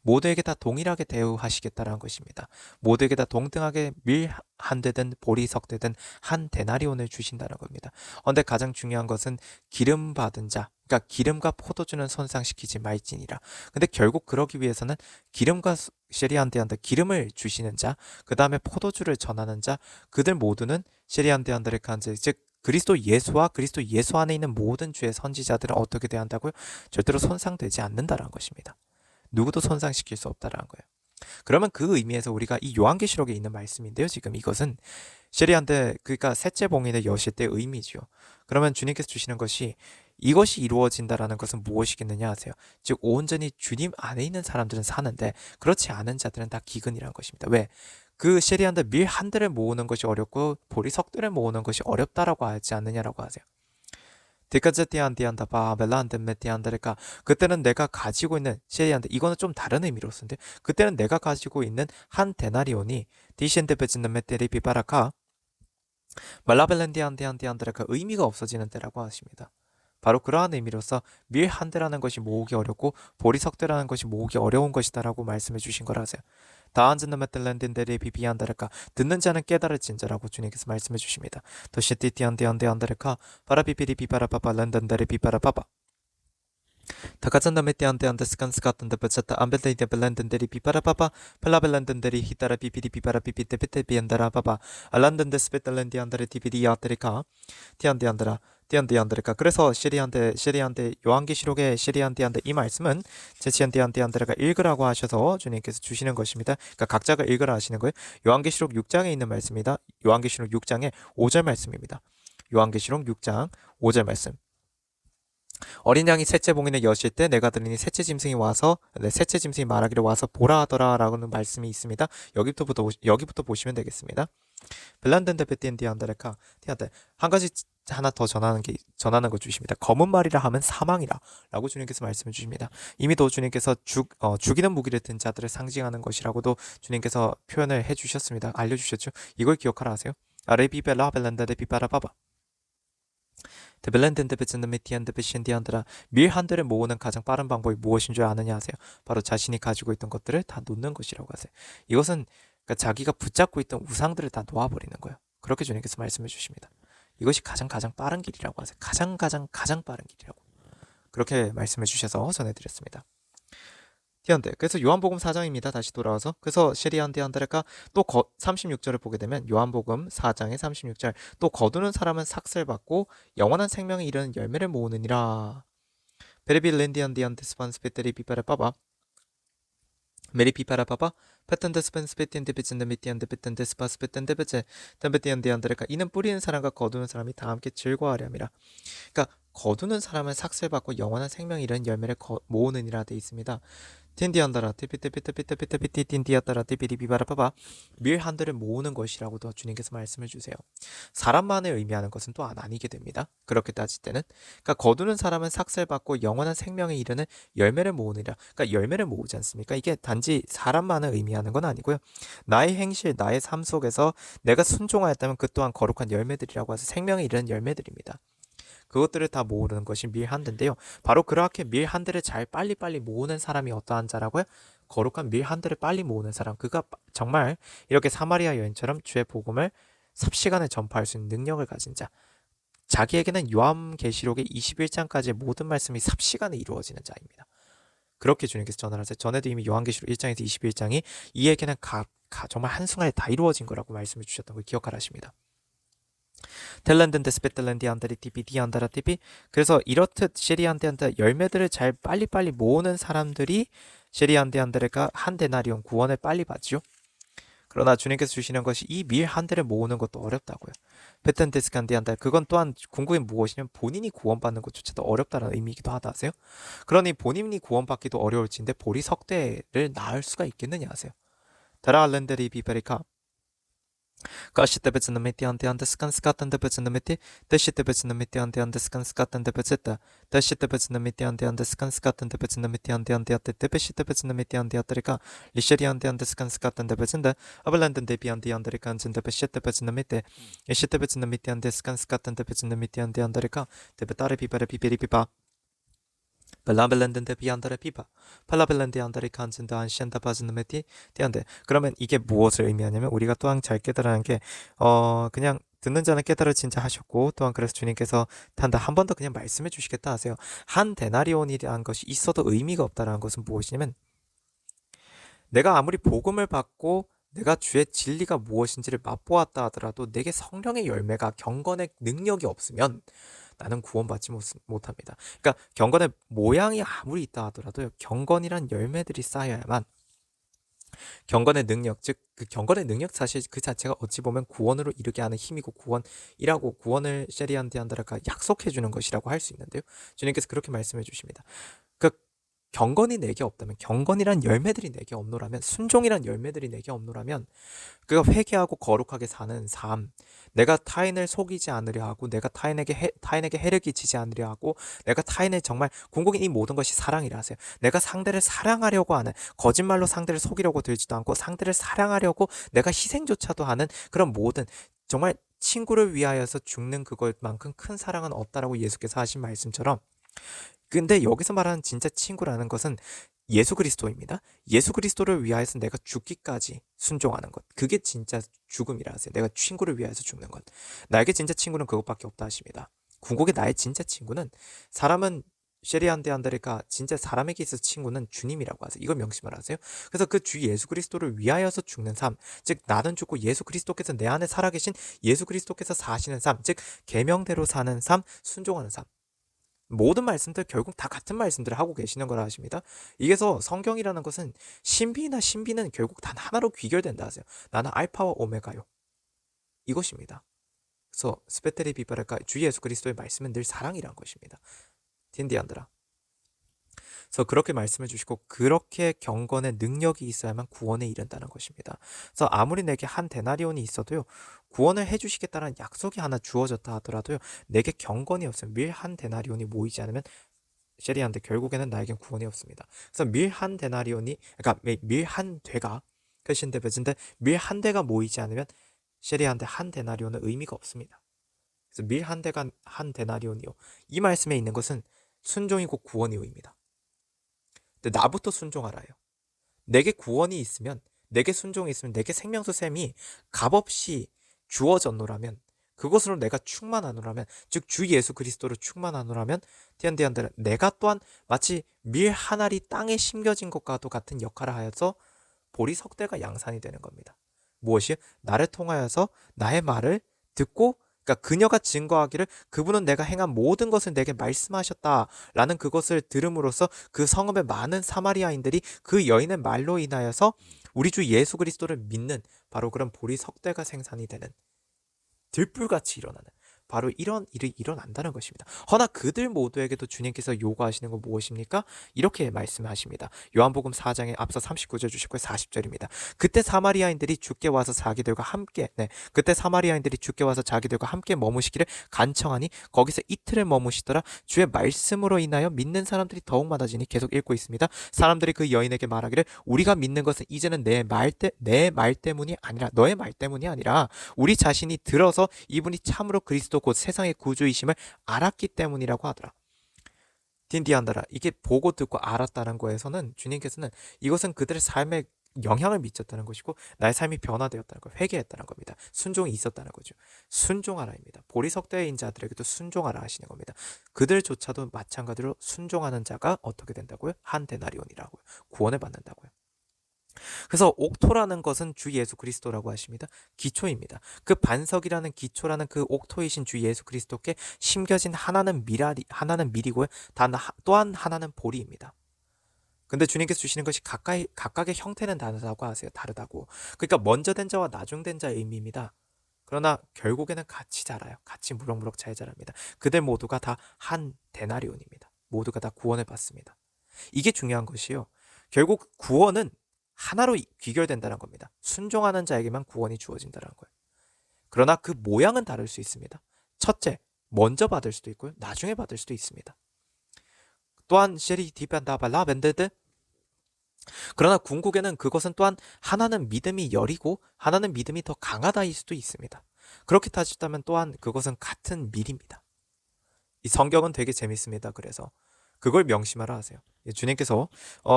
모두에게 다 동일하게 대우하시겠다라는 것입니다. 모두에게 다 동등하게 밀 한 대든 보리석대든 한 데나리온을 주신다는 겁니다. 그런데 가장 중요한 것은 기름 받은 자, 그러니까 기름과 포도주는 손상시키지 말지니라. 근데 결국 그러기 위해서는 기름과 셰리안데한테 기름을 주시는 자, 그 다음에 포도주를 전하는 자, 그들 모두는 셰리안데한테를 간제 즉 그리스도 예수와 그리스도 예수 안에 있는 모든 주의 선지자들은 어떻게 대한다고요? 절대로 손상되지 않는다라는 것입니다. 누구도 손상시킬 수 없다라는 거예요. 그러면 그 의미에서 우리가 이 요한계시록에 있는 말씀인데요. 지금 이것은 셰리한테 그러니까 셋째 봉인을 여실 때 의미지요. 그러면 주님께서 주시는 것이 이것이 이루어진다라는 것은 무엇이겠느냐 하세요. 즉 온전히 주님 안에 있는 사람들은 사는데 그렇지 않은 자들은 다 기근이라는 것입니다. 왜? 그 셰리한테 밀 한 대를 모으는 것이 어렵고 보리석들을 모으는 것이 어렵다라고 하지 않느냐라고 하세요. 디카제티안디안다바 멜란덴메티안다레카 그때는 내가 가지고 있는 셰리안데 이거는 좀 다른 의미로 쓰는데 그때는 내가 가지고 있는 한 데나리온이 디신데베즈는메테리 비바라카 말라벨렌디안디안디안다레카 의미가 없어지는 때라고 하십니다. 바로 그러한 의미로서 밀 한 대라는 것이 모으기 어렵고 보리석대라는 것이 모으기 어려운 것이다라고 말씀해 주신 거라세요. 다 앉은 놈의 텔렌딘데리 비비안다르카 듣는 자는 깨달을진저라고 주님께서 말씀해 주십니다. 도시티티안데안데안다르카 바라비비리 비바라바바 런던데리 비바라바바 다가잔다메 띠안데안데 스칸스카탄데 베차타 암벨데이데 벨란덴데리 비바라바바 펠라벨란덴데리 히타라 비비리 비바라 비비테베테 비엔다라바바 알란덴데 스페탈렌디안다레 디비디 야테리카 티안디안다라 디안디안다르카 그래서 시리안데 요한계시록의 시리안디안데 이 말씀은 제치안디안디안다르가 읽으라고 하셔서 주님께서 주시는 것입니다. 그러니까 각자가 읽으라 하시는 거예요. 요한계시록 6장에 있는 말씀입니다. 요한계시록 6장의 5절 말씀입니다. 요한계시록 6장 5절 말씀. 어린 양이 셋째 봉인을 여실 때 내가 들으니 셋째 짐승이 말하기를 와서 보라 하더라라는 말씀이 있습니다. 여기부터 보시면 되겠습니다. 블란덴데 베티엔디 안다레카 티한테 한 가지 하나 더 전하는 거 주십니다. 검은 말이라 하면 사망이라라고 주님께서 말씀해 주십니다. 이미도 주님께서 죽이는 무기를 든 자들을 상징하는 것이라고도 주님께서 표현을 해주셨습니다. 알려주셨죠. 이걸 기억하라 하세요. 아레비벨라 벨란데데 비바라바바 데벨렌덴데 베츠는메티안데 베신디안드라 밀 한 대를 모으는 가장 빠른 방법이 무엇인 줄 아느냐 하세요. 바로 자신이 가지고 있던 것들을 다 놓는 것이라고 하세요. 이것은 그러니까 자기가 붙잡고 있던 우상들을 다 놓아버리는 거예요. 그렇게 주님께서 말씀해 주십니다. 이것이 가장 빠른 길이라고 하세요. 가장 빠른 길이라고 그렇게 말씀해 주셔서 전해드렸습니다. 티안데 그래서 요한복음 4장입니다. 다시 돌아와서 그래서 시리안데 안데레카 또 36절을 보게 되면 요한복음 4장의 36절 또 거두는 사람은 삭슬받고 영원한 생명에 이르는 열매를 모으느니라. 베레빌렌디안디안데 스판스페테리 비바라바바 메리 비바라바바 페텐데 스펜스페티엔데 베친데 미티안데 베텐데 스파스페텐데 베체 덴베티안데 안데레카 이는 뿌리는 사람과 거두는 사람이 다 함께 즐거워하렴이라. 그러니까 거두는 사람은 삭슬받고 영원한 생명에 이르는 열매를 모으느니라 되어 있습니다. 틴디안다라 티피티피티피티피티 틴디아따라 티피리비바라바바 밀 한 대를 모으는 것이라고도 주님께서 말씀해 주세요. 사람만을 의미하는 것은 또 아니게 됩니다. 그렇게 따질 때는 그러니까 거두는 사람은 삭슬받고 영원한 생명에 이르는 열매를 모으느라 그러니까 열매를 모으지 않습니까? 이게 단지 사람만을 의미하는 건 아니고요. 나의 행실, 나의 삶 속에서 내가 순종하였다면 그 또한 거룩한 열매들이라고 해서 생명에 이르는 열매들입니다. 그것들을 다 모으는 것이 밀 한 대인데요. 바로 그렇게 밀 한 대를 잘 빨리빨리 모으는 사람이 어떠한 자라고요? 거룩한 밀 한 대를 빨리 모으는 사람. 그가 정말 이렇게 사마리아 여인처럼 주의 복음을 삽시간에 전파할 수 있는 능력을 가진 자. 자기에게는 요한계시록의 21장까지의 모든 말씀이 삽시간에 이루어지는 자입니다. 그렇게 주님께서 전하라세요. 전에도 이미 요한계시록 1장에서 21장이 이에게는 정말 한순간에 다 이루어진 거라고 말씀해 주셨던 걸 기억하라 하십니다. 텔란덴데 스페텔란디 안다리 티피 디안다라 티피 그래서 이렇듯 시리안데안데 열매들을 잘 빨리빨리 모으는 사람들이 시리안데안데레가 한 데나리온 구원을 빨리 받죠. 그러나 주님께서 주시는 것이 이 밀 한 대를 모으는 것도 어렵다고요. 페텐데스칸디안다 그건 또한 궁극이 무엇이냐면 본인이 구원받는 것조차도 어렵다는 의미이기도 하다 하세요. 그러니 본인이 구원받기도 어려울진데 보리 석대를 낳을 수가 있겠느냐 하세요. 다라알렌데리 비베리카 Kaşite becinde meti ante ante skan skatande becinde meti teşite becinde meti ante ante skan skatande becete teşite becinde meti ante ante skan skatande becinde meti ante ante ate tepeşite becinde meti ante atrika lişeri ante ante skan skatande becinde abalanden depi ante andrika ancinde peşete becinde meti eşite becinde meti ante skan skatande becinde meti ante andrika tepetare pipere piperi pipa 벨라벨랜드인데 비안다레 피바 팔라벨랜드 안다레 칸진다 안시안다 바즈누메티 티안데 그러면 이게 무엇을 의미하냐면 우리가 또한 잘 깨달아는 게 그냥 듣는 자는 깨달을 진짜 하셨고 또한 그래서 주님께서 단다 한 번 더 그냥 말씀해 주시겠다 하세요. 한 데나리온이라는 것이 있어도 의미가 없다라는 것은 무엇이냐면 내가 아무리 복음을 받고 내가 주의 진리가 무엇인지를 맛보았다 하더라도 내게 성령의 열매가 경건의 능력이 없으면 나는 구원받지 못합니다. 그러니까 경건의 모양이 아무리 있다 하더라도 경건이란 열매들이 쌓여야만 경건의 능력, 즉 그 경건의 능력 사실 그 자체가 어찌 보면 구원으로 이르게 하는 힘이고 구원을 셰리안디안다라가 약속해 주는 것이라고 할 수 있는데요. 주님께서 그렇게 말씀해 주십니다. 그 경건이 내게 없다면 경건이란 열매들이 내게 없노라면 순종이란 열매들이 내게 없노라면 그가 회개하고 거룩하게 사는 삶 내가 타인을 속이지 않으려 하고 내가 타인에게 해를 끼치지 않으려 하고 내가 타인을 정말 궁극인 이 모든 것이 사랑이라 하세요. 내가 상대를 사랑하려고 하는 거짓말로 상대를 속이려고 들지도 않고 상대를 사랑하려고 내가 희생조차도 하는 그런 모든 정말 친구를 위하여서 죽는 그것만큼 큰 사랑은 없다라고 예수께서 하신 말씀처럼 근데 여기서 말하는 진짜 친구라는 것은 예수 그리스도입니다. 예수 그리스도를 위하여서 내가 죽기까지 순종하는 것. 그게 진짜 죽음이라 하세요. 내가 친구를 위하여서 죽는 것. 나에게 진짜 친구는 그것밖에 없다 하십니다. 궁극의 나의 진짜 친구는 사람은 쉐리안데 안드레가 진짜 사람에게 있어서 친구는 주님이라고 하세요. 이걸 명심을 하세요. 그래서 그 주 예수 그리스도를 위하여서 죽는 삶, 즉 나는 죽고 예수 그리스도께서 내 안에 살아계신 예수 그리스도께서 사시는 삶, 즉 계명대로 사는 삶, 순종하는 삶. 모든 말씀들 결국 다 같은 말씀들을 하고 계시는 거라 하십니다. 이게서 성경이라는 것은 신비나 신비는 결국 단 하나로 귀결된다 하세요. 나는 알파와 오메가요. 이것입니다. 그래서 스페테리 비바랄까 주 예수 그리스도의 말씀은 늘 사랑이란 것입니다. 틴디안드라. 그래서 그렇게 말씀해 주시고 그렇게 경건의 능력이 있어야만 구원에 이른다는 것입니다. 그래서 아무리 내게 한 데나리온이 있어도요. 구원을 해 주시겠다는 약속이 하나 주어졌다 하더라도요. 내게 경건이 없으면 밀 한 데나리온이 모이지 않으면 쉐리한데 결국에는 나에겐 구원이 없습니다. 그래서 밀 한 데나리온이 그러니까 밀 한 대가 크신데 베진데 밀 한 대가 모이지 않으면 쉐리한테 한 데나리온은 의미가 없습니다. 그래서 밀 한 대가 한 데나리온이요. 이 말씀에 있는 것은 순종이고 구원이요입니다. 근데 나부터 순종하라요. 내게 구원이 있으면 내게 순종이 있으면 내게 생명수 샘이 값없이 주어졌노라면 그것으로 내가 충만하노라면 즉 주 예수 그리스도로 충만하노라면 티안디안들 내가 또한 마치 밀 한 알이 땅에 심겨진 것과도 같은 역할을 하여서 보리 석대가 양산이 되는 겁니다. 무엇이? 나를 통하여서 나의 말을 듣고 그러니까 그녀가 증거하기를 그분은 내가 행한 모든 것을 내게 말씀하셨다라는 그것을 들음으로써 그 성읍의 많은 사마리아인들이 그 여인의 말로 인하여서 우리 주 예수 그리스도를 믿는 바로 그런 보리 석대가 생산이 되는 들불같이 일어나는 바로 이런 일이 일어난다는 것입니다. 허나 그들 모두에게도 주님께서 요구하시는 건 무엇입니까? 이렇게 말씀하십니다. 요한복음 4장에 앞서 39절 주시고 40절입니다. 그때 사마리아인들이 주께 와서 자기들과 함께 그때 사마리아인들이 주께 와서 자기들과 함께 머무시기를 간청하니 거기서 이틀을 머무시더라. 주의 말씀으로 인하여 믿는 사람들이 더욱 많아지니 계속 읽고 있습니다. 사람들이 그 여인에게 말하기를 우리가 믿는 것은 이제는 내 말 때문이 아니라 너의 말 때문이 아니라 우리 자신이 들어서 이분이 참으로 그리스도 곧 세상의 구주이심을 알았기 때문이라고 하더라. 딘디안다라. 이게 보고 듣고 알았다는 거에서는 주님께서는 이것은 그들의 삶에 영향을 미쳤다는 것이고 나의 삶이 변화되었다는 걸 회개했다는 겁니다. 순종이 있었다는 거죠. 순종하라입니다. 보리석대인 자들에게도 순종하라 하시는 겁니다. 그들조차도 마찬가지로 순종하는 자가 어떻게 된다고요? 한 데나리온이라고요. 구원을 받는다고요. 그래서 옥토라는 것은 주 예수 그리스도라고 하십니다. 기초입니다. 그 반석이라는 기초라는 그 옥토이신 주 예수 그리스도께 심겨진 하나는 밀이고요. 또한 하나는 보리입니다. 근데 주님께서 주시는 것이 각각의 형태는 다르다고 하세요. 다르다고. 그러니까 먼저 된 자와 나중된 자의 의미입니다. 그러나 결국에는 같이 자라요. 같이 무럭무럭 잘 자랍니다. 그들 모두가 다 한 데나리온입니다. 모두가 다 구원을 받습니다. 이게 중요한 것이요. 결국 구원은 하나로 귀결된다는 겁니다. 순종하는 자에게만 구원이 주어진다는 거예요. 그러나 그 모양은 다를 수 있습니다. 첫째, 먼저 받을 수도 있고요. 나중에 받을 수도 있습니다. 또한 쉐리 디반다발라 벤데드 그러나 궁극에는 그것은 또한 하나는 믿음이 여리고 하나는 믿음이 더 강하다일 수도 있습니다. 그렇게 따지자면 또한 그것은 같은 밀입니다. 이 성경은 되게 재밌습니다. 그래서 그걸 명심하라 하세요. 주님께서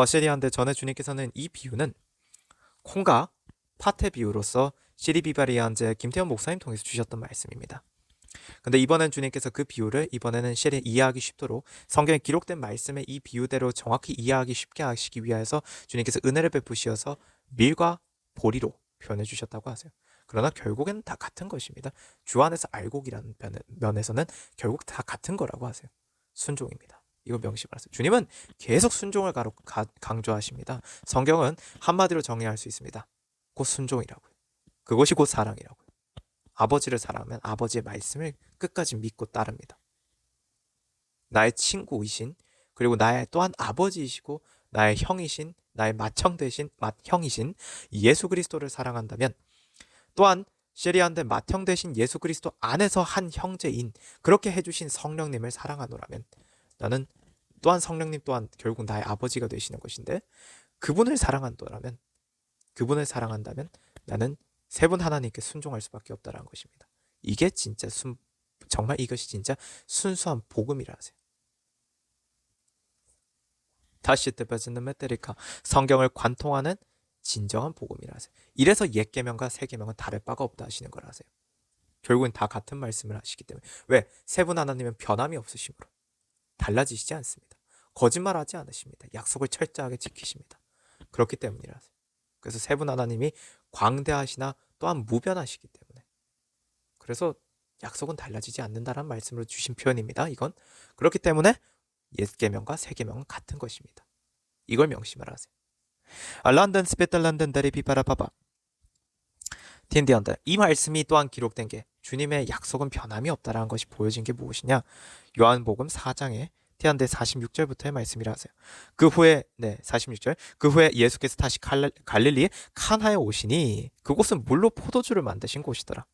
쉐리한데 전에 주님께서는 이 비유는 콩과 팥의 비유로서 시리비바리안제 김태현 목사님 통해서 주셨던 말씀입니다. 근데 이번엔 주님께서 그 비유를 이번에는 쉐리 이해하기 쉽도록 성경에 기록된 말씀의 이 비유대로 정확히 이해하기 쉽게 하시기 위해서 주님께서 은혜를 베푸시어서 밀과 보리로 표현해 주셨다고 하세요. 그러나 결국에는 다 같은 것입니다. 주 안에서 알곡이라는 면에서는 결국 다 같은 거라고 하세요. 순종입니다. 이거 명심하세요. 주님은 계속 순종을 강조하십니다. 성경은 한마디로 정리할 수 있습니다. 곧 순종이라고요. 그것이 곧 사랑이라고요. 아버지를 사랑하면 아버지의 말씀을 끝까지 믿고 따릅니다. 나의 친구이신 그리고 나의 또한 아버지이시고 나의 형이신 나의 맏형되신 맏형이신 예수 그리스도를 사랑한다면 또한 쉐리한데 맏형 되신 예수 그리스도 안에서 한 형제인 그렇게 해주신 성령님을 사랑하노라면 나는 또한 성령님 또한 결국 나의 아버지가 되시는 것인데 그분을 사랑한다면 나는 세 분 하나님께 순종할 수밖에 없다는 것입니다. 이게 진짜 정말 이것이 진짜 순수한 복음이라 하세요. 다시 뜻받는 메테리카 성경을 관통하는 진정한 복음이라 하세요. 이래서 옛 계명과 새 계명은 다를 바가 없다 하시는 거라 하세요. 결국은 다 같은 말씀을 하시기 때문에 왜? 세 분 하나님은 변함이 없으시므로 달라지시지 않습니다. 거짓말하지 않으십니다. 약속을 철저하게 지키십니다. 그렇기 때문이라 하세요. 그래서 세 분 하나님이 광대하시나 또한 무변하시기 때문에 그래서 약속은 달라지지 않는다라는 말씀으로 주신 표현입니다. 이건 그렇기 때문에 옛 계명과 새 계명은 같은 것입니다. 이걸 명심을 하세요. 런던 스페터 런던 다리 비바라바바 틴디언들 이 말씀이 또한 기록된 게 주님의 약속은 변함이 없다라는 것이 보여진 게 무엇이냐? 요한복음 4장에 티안데 46절부터의 말씀이라 하세요. 그 후에 46절 그 후에 예수께서 다시 갈릴리의 카나에 오시니 그곳은 물로 포도주를 만드신 곳이더라.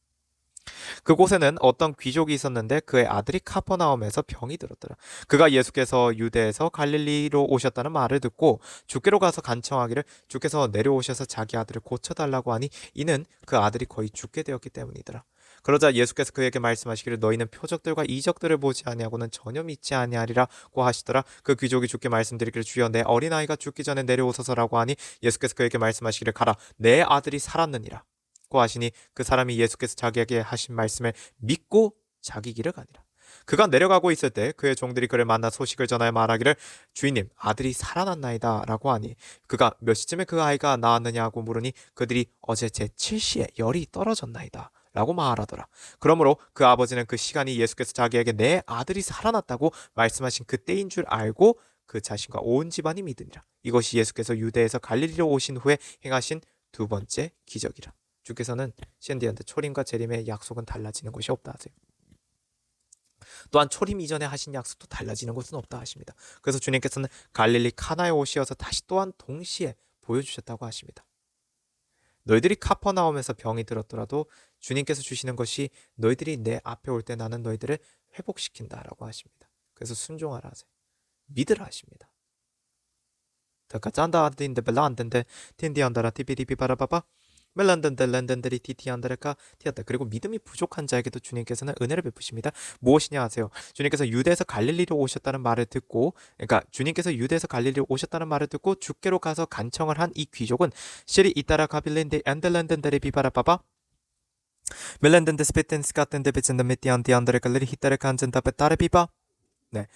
그곳에는 어떤 귀족이 있었는데 그의 아들이 카퍼나움에서 병이 들었더라. 그가 예수께서 유대에서 갈릴리로 오셨다는 말을 듣고 주께로 가서 간청하기를 주께서 내려오셔서 자기 아들을 고쳐달라고 하니 이는 그 아들이 거의 죽게 되었기 때문이더라. 그러자 예수께서 그에게 말씀하시기를 너희는 표적들과 이적들을 보지 아니하고는 전혀 믿지 아니하리라고 하시더라. 그 귀족이 주께 말씀드리기를 주여 내 어린아이가 죽기 전에 내려오소서라고 하니 예수께서 그에게 말씀하시기를 가라 내 아들이 살았느니라 고 하시니 그 사람이 예수께서 자기에게 하신 말씀을 믿고 자기 길을 가니라. 그가 내려가고 있을 때 그의 종들이 그를 만나 소식을 전하여 말하기를 주인님 아들이 살아났나이다 라고 하니 그가 몇 시쯤에 그 아이가 나왔느냐고 물으니 그들이 어제 제7시에 열이 떨어졌나이다 라고 말하더라. 그러므로 그 아버지는 그 시간이 예수께서 자기에게 내 아들이 살아났다고 말씀하신 그때인 줄 알고 그 자신과 온 집안이 믿으니라. 이것이 예수께서 유대에서 갈릴리로 오신 후에 행하신 두 번째 기적이라. 주께서는 샌디한테 초림과 재림의 약속은 달라지는 것이 없다 하세요. 또한 초림 이전에 하신 약속도 달라지는 것은 없다 하십니다. 그래서 주님께서는 갈릴리 카나에 오시어서 다시 또한 동시에 보여주셨다고 하십니다. 너희들이 카퍼나움에서 병이 들었더라도 주님께서 주시는 것이 너희들이 내 앞에 올 때 나는 너희들을 회복시킨다라고 하십니다. 그래서 순종하라 하세요. 믿으라 하십니다. 더 짠다 아딘데 벨라 안된데 틴디안다라 티비리비바라바바 멜란던들 랜던들이 티티안다랄까 티었다. 그리고 믿음이 부족한 자에게도 주님께서는 은혜를 베푸십니다. 무엇이냐 하세요. 주님께서 유대에서 갈릴리로 오셨다는 말을 듣고 그러니까 주님께서 유대에서 갈릴리로 오셨다는 말을 듣고 주께로 가서 간청을 한 이 귀족은 시리 이따라 가빌렌데 앤델랜던들이 비바라바바 멜란던데 스페텐스 같은데 베친다 메티안디안다랄 갈릴리 히타르 간전다 베타르 비바 네.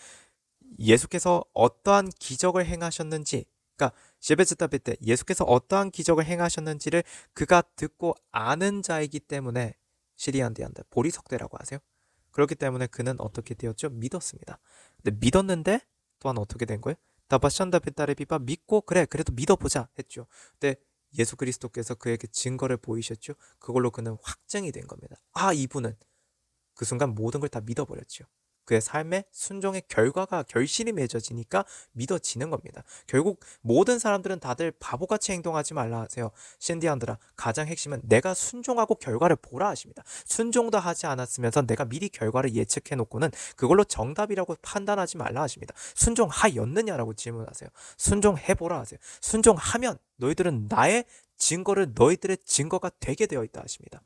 예수께서 어떠한 기적을 행하셨는지 그러니까 시베즈다비 때 예수께서 어떠한 기적을 행하셨는지를 그가 듣고 아는 자이기 때문에 시리안디안다 보리석대라고 하세요. 그렇기 때문에 그는 어떻게 되었죠? 믿었습니다. 근데 믿었는데 또한 어떻게 된 거예요? 다바샨다 베타레 비바 믿고 그래 그래도 믿어보자 했죠. 근데 예수 그리스도께서 그에게 증거를 보이셨죠. 그걸로 그는 확증이 된 겁니다. 아 이분은 그 순간 모든 걸 다 믿어버렸죠. 그의 삶의 순종의 결과가 결실이 맺어지니까 믿어지는 겁니다. 결국 모든 사람들은 다들 바보같이 행동하지 말라 하세요. 신디안드라 가장 핵심은 내가 순종하고 결과를 보라 하십니다. 순종도 하지 않았으면서 내가 미리 결과를 예측해 놓고는 그걸로 정답이라고 판단하지 말라 하십니다. 순종하였느냐라고 질문하세요. 순종해보라 하세요. 순종하면 너희들은 나의 증거를 너희들의 증거가 되게 되어 있다 하십니다.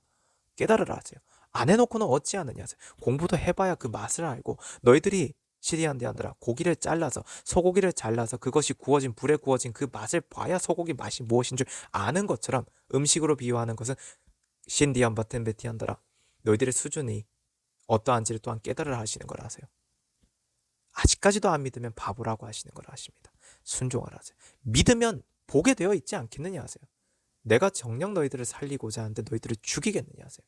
깨달으라 하세요. 안 해놓고는 어찌하느냐. 공부도 해봐야 그 맛을 알고 너희들이 시리안디안들아 고기를 잘라서 소고기를 잘라서 그것이 구워진 불에 구워진 그 맛을 봐야 소고기 맛이 무엇인 줄 아는 것처럼 음식으로 비유하는 것은 신디안 바텐 베티안더라 너희들의 수준이 어떠한지를 또한 깨달으라 하시는 거라 하세요. 아직까지도 안 믿으면 바보라고 하시는 거라 하십니다. 순종하라 하세요. 믿으면 보게 되어 있지 않겠느냐 하세요. 내가 정녕 너희들을 살리고자 하는데 너희들을 죽이겠느냐 하세요.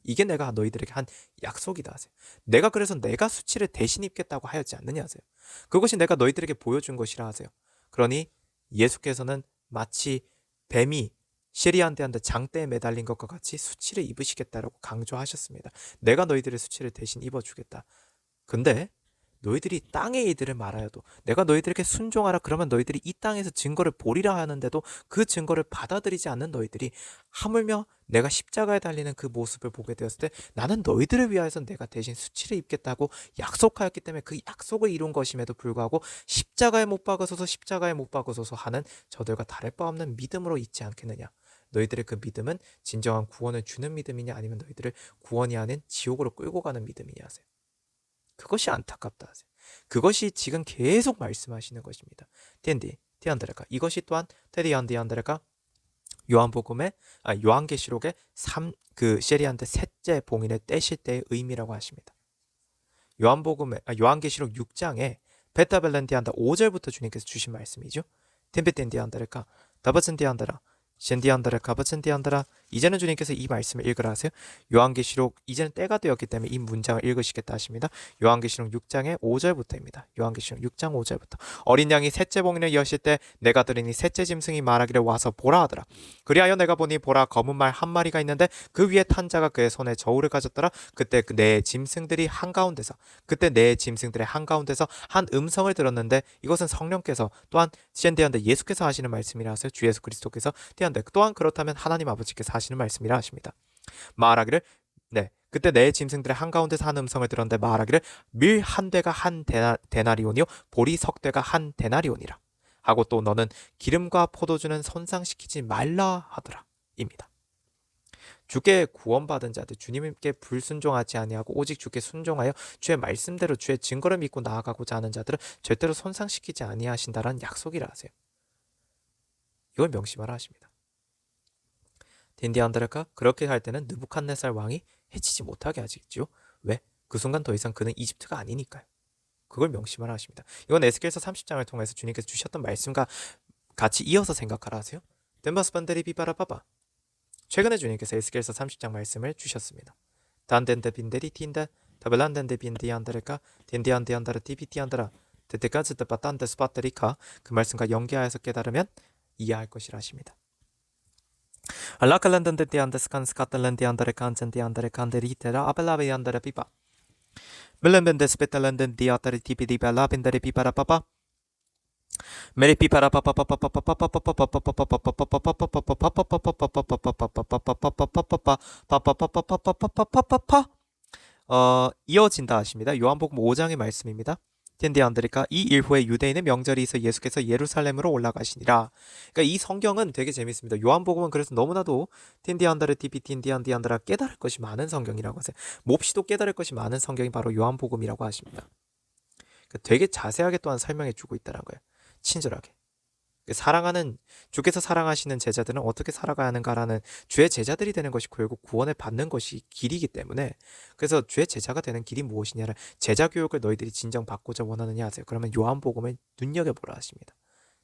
이게 내가 너희들에게 한 약속이다 하세요. 내가 그래서 내가 수치를 대신 입겠다고 하였지 않느냐 하세요. 그것이 내가 너희들에게 보여준 것이라 하세요. 그러니 예수께서는 마치 뱀이 시리안데한테 장대에 매달린 것과 같이 수치를 입으시겠다라고 강조하셨습니다. 내가 너희들의 수치를 대신 입어주겠다. 근데 너희들이 땅의 이들을 말하여도 내가 너희들에게 순종하라 그러면 너희들이 이 땅에서 증거를 보리라 하는데도 그 증거를 받아들이지 않는 너희들이 하물며 내가 십자가에 달리는 그 모습을 보게 되었을 때 나는 너희들을 위하여서 내가 대신 수치를 입겠다고 약속하였기 때문에 그 약속을 이룬 것임에도 불구하고 십자가에 못 박으소서 십자가에 못 박으소서 하는 저들과 다를 바 없는 믿음으로 있지 않겠느냐. 너희들의 그 믿음은 진정한 구원을 주는 믿음이냐 아니면 너희들을 구원이 아닌 지옥으로 끌고 가는 믿음이냐 하세요. 그것이 안타깝다 하세요. 그것이 지금 계속 말씀하시는 것입니다. 텐디 티안드레카 이것이 또한 테디안디안드레카 요한복음의 요한계시록의 그 셰리한테 셋째 봉인을 떼실 때의 의미라고 하십니다. 요한계시록 6장에 베타벨렌디안다 5절부터 주님께서 주신 말씀이죠. 텐베텐디안드레카 다바센디안드라 젠디안드라 가바센디안드라 이제는 주님께서 이 말씀을 읽으라 하세요. 요한계시록 이제는 때가 되었기 때문에 이 문장을 읽으시겠다 하십니다. 요한계시록 6장의 5절부터입니다. 요한계시록 6장 5절부터 어린 양이 셋째 봉인을 여실 때 내가 들으니 셋째 짐승이 말하기를 와서 보라 하더라. 그리하여 내가 보니 보라 검은 말 한 마리가 있는데 그 위에 탄 자가 그의 손에 저울을 가졌더라. 그때 내 짐승들의 한가운데서 한 음성을 들었는데 이것은 성령께서 또한 샌디한테 예수께서 하시는 말씀이라 하세요. 주 예수 그리스도께서 또한 그렇다면 하나님 아버지께서 하시는 말씀이라 하십니다. 말하기를 그때 내 짐승들의 한가운데서 한 음성을 들었는데 말하기를 밀 한 대가 한 데나리온이요 보리 석 대가 한 데나리온이라 하고 또 너는 기름과 포도주는 손상시키지 말라 하더라 입니다. 주께 구원받은 자들 주님께 불순종하지 아니하고 오직 주께 순종하여 주의 말씀대로 주의 증거를 믿고 나아가고자 하는 자들은 절대로 손상시키지 아니하신다라는 약속이라 하세요. 이걸 명심하라 하십니다. 딘디안드레카 그렇게 할 때는 느부갓네살 왕이 해치지 못하게 하시겠죠. 왜? 그 순간 더 이상 그는 이집트가 아니니까요. 그걸 명심하라 하십니다. 이건 에스겔서 30장을 통해서 주님께서 주셨던 말씀과 같이 이어서 생각하라 하세요. 덴바스반데리 비바라바바 최근에 주님께서 에스겔서 30장 말씀을 주셨습니다. 단덴데 빈데리 틴데 다벨란덴데 빈디안드레카 딘디안디안다라 디비티안다라 데테까즈데 바탄데 스파테리카 그 말씀과 연계하여서 깨달으면 이해할 것이라 하십니다. 알라칼란덴데 디안데스칸 스카틀란디 안다레 칸젠디 안다레 칸데리테라 아벨라베 안다레 비바 멜렌벤데 스페탈란덴 디아타리 티비디발라 벤다레 비바라바바 메리 이어진다 하십니다. 요한복음 5장의 말씀입니다. 텐디안드레카 이 일 후에 유대인의 명절이 있어 예수께서 예루살렘으로 올라가시니라. 그러니까 이 성경은 되게 재밌습니다. 요한복음은 그래서 너무나도 텐디안다르 티비 텐디안디안드라 깨달을 것이 많은 성경이라고 하세요. 몹시도 깨달을 것이 많은 성경이 바로 요한복음이라고 하십니다. 그러니까 되게 자세하게 또한 설명해 주고 있다는 거예요. 친절하게. 주께서 사랑하시는 제자들은 어떻게 살아가야 하는가라는 주의 제자들이 되는 것이 결국 구원을 받는 것이 길이기 때문에 그래서 주의 제자가 되는 길이 무엇이냐를 제자 교육을 너희들이 진정 받고자 원하느냐 하세요. 그러면 요한복음을 눈여겨보라 하십니다.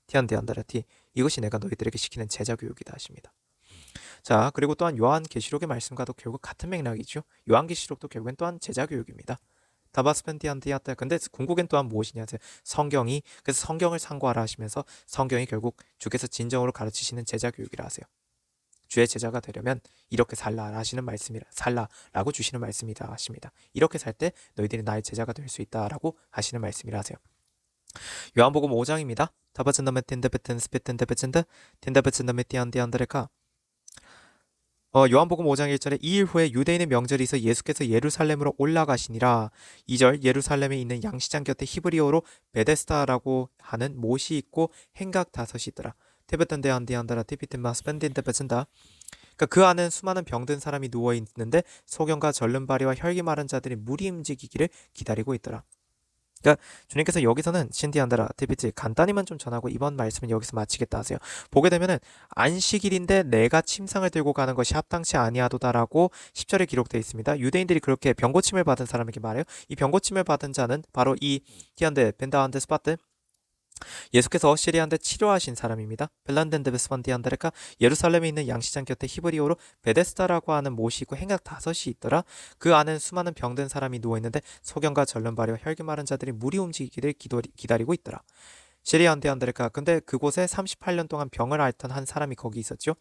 티안데안다라티 이것이 내가 너희들에게 시키는 제자 교육이다 하십니다. 자 그리고 또한 요한계시록의 말씀과도 결국 같은 맥락이죠. 요한계시록도 결국엔 또한 제자 교육입니다. 다바스펜티안디아타 근데 궁극엔 또한 무엇이냐 성경이 그래서 성경을 상고하라 하시면서 성경이 결국 주께서 진정으로 가르치시는 제자 교육이라 하세요. 주의 제자가 되려면 이렇게 살라 하시는 말씀이라 살라라고 주시는 말씀이다 하십니다. 이렇게 살 때 너희들이 나의 제자가 될 수 있다라고 하시는 말씀이라 하세요. 요한복음 5장입니다. 다바젠다메틴데베텐 스페텐데베젠데 텐데베젠다메티안디안드레카 요한복음 5장 1절에 이 일 후에 유대인의 명절이 있어 예수께서 예루살렘으로 올라가시니라. 2절 예루살렘에 있는 양시장 곁에 히브리어로 베데스다라고 하는 못이 있고 행각 5이 있더라. 테베탄데 안디안다라 티피텐마스 밴딘데 베친다. 그러니까 그 안은 수많은 병든 사람이 누워 있는데 소경과 절름발이와 혈기 마른 자들이 물이 움직이기를 기다리고 있더라. 그러니까 주님께서 여기서는 신디안다라 티피치 간단히만 좀 전하고 이번 말씀은 여기서 마치겠다 하세요. 보게 되면은 안식일인데 내가 침상을 들고 가는 것이 합당치 아니하도다라고 10절에 기록되어 있습니다. 유대인들이 그렇게 병고침을 받은 사람에게 말해요. 이 병고침을 받은 자는 바로 이 티안데 벤다한데 스파트 예수께서 시리아한테 치료하신 사람입니다. 벨란덴데 베스반디안데레카 예루살렘에 있는 양시장 곁에 히브리어로 베데스다라고 하는 못이 있고 행각 5이 있더라. 그 안은 수많은 병든 사람이 누워있는데 소경과 절름발이와 혈기 마른 자들이 물이 움직이기를 기다리고 있더라. 시리안디안데레카 근데 그곳에 38년 동안 병을 앓던 한 사람이 거기 있었죠.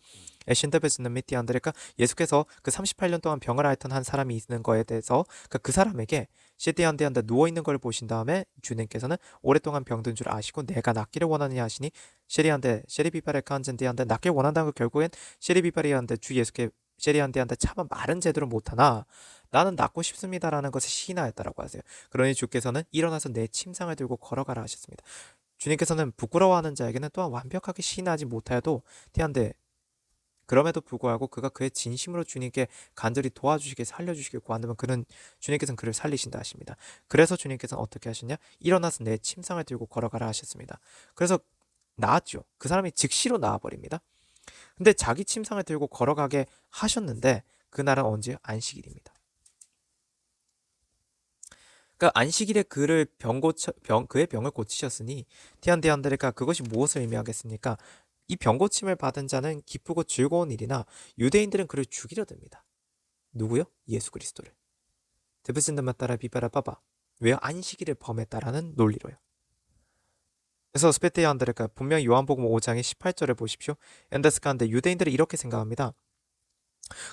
에신데베스는 미티안데레카 예수께서 그 38년 동안 병을 앓던 한 사람이 있는 거에 대해서 그 사람에게 시디안데안데 누워있는 걸 보신 다음에 주님께서는 오랫동안 병든 줄 아시고 내가 낫기를 원하느냐 하시니 셰리비바레카 한젠디안데 낫길 원한다는 거 결국엔 셰리비바리안데 주 예수께 셰리안데안데 차마 말은 제대로 못하나 나는 낫고 싶습니다라는 것을 시인하였다라고 하세요. 그러니 주께서는 일어나서 내 침상을 들고 걸어가라 하셨습니다. 주님께서는 부끄러워하는 자에게는 또한 완벽하게 시인하지 못하여도 티안데 그럼에도 불구하고 그가 그의 진심으로 주님께 간절히 도와주시게 살려주시길 구한다면 주님께서는 그를 살리신다 하십니다. 그래서 주님께서는 어떻게 하셨냐? 일어나서 내 침상을 들고 걸어가라 하셨습니다. 그래서 나았죠. 그 사람이 즉시로 나아버립니다. 근데 자기 침상을 들고 걸어가게 하셨는데 그날은 언제? 안식일입니다. 그러니까 안식일에 그의 병을 고치셨으니 티안디안드레가 그것이 무엇을 의미하겠습니까? 이 병 고침을 받은 자는 기쁘고 즐거운 일이나 유대인들은 그를 죽이려 듭니다. 누구요? 예수 그리스도를. 드브신드마 따라 비바라 바바. 왜요? 안식일을 범했다라는 논리로요. 그래서 스페테안드레가 분명히 요한복음 5장의 18절을 보십시오. 엔데스카인데 유대인들이 이렇게 생각합니다.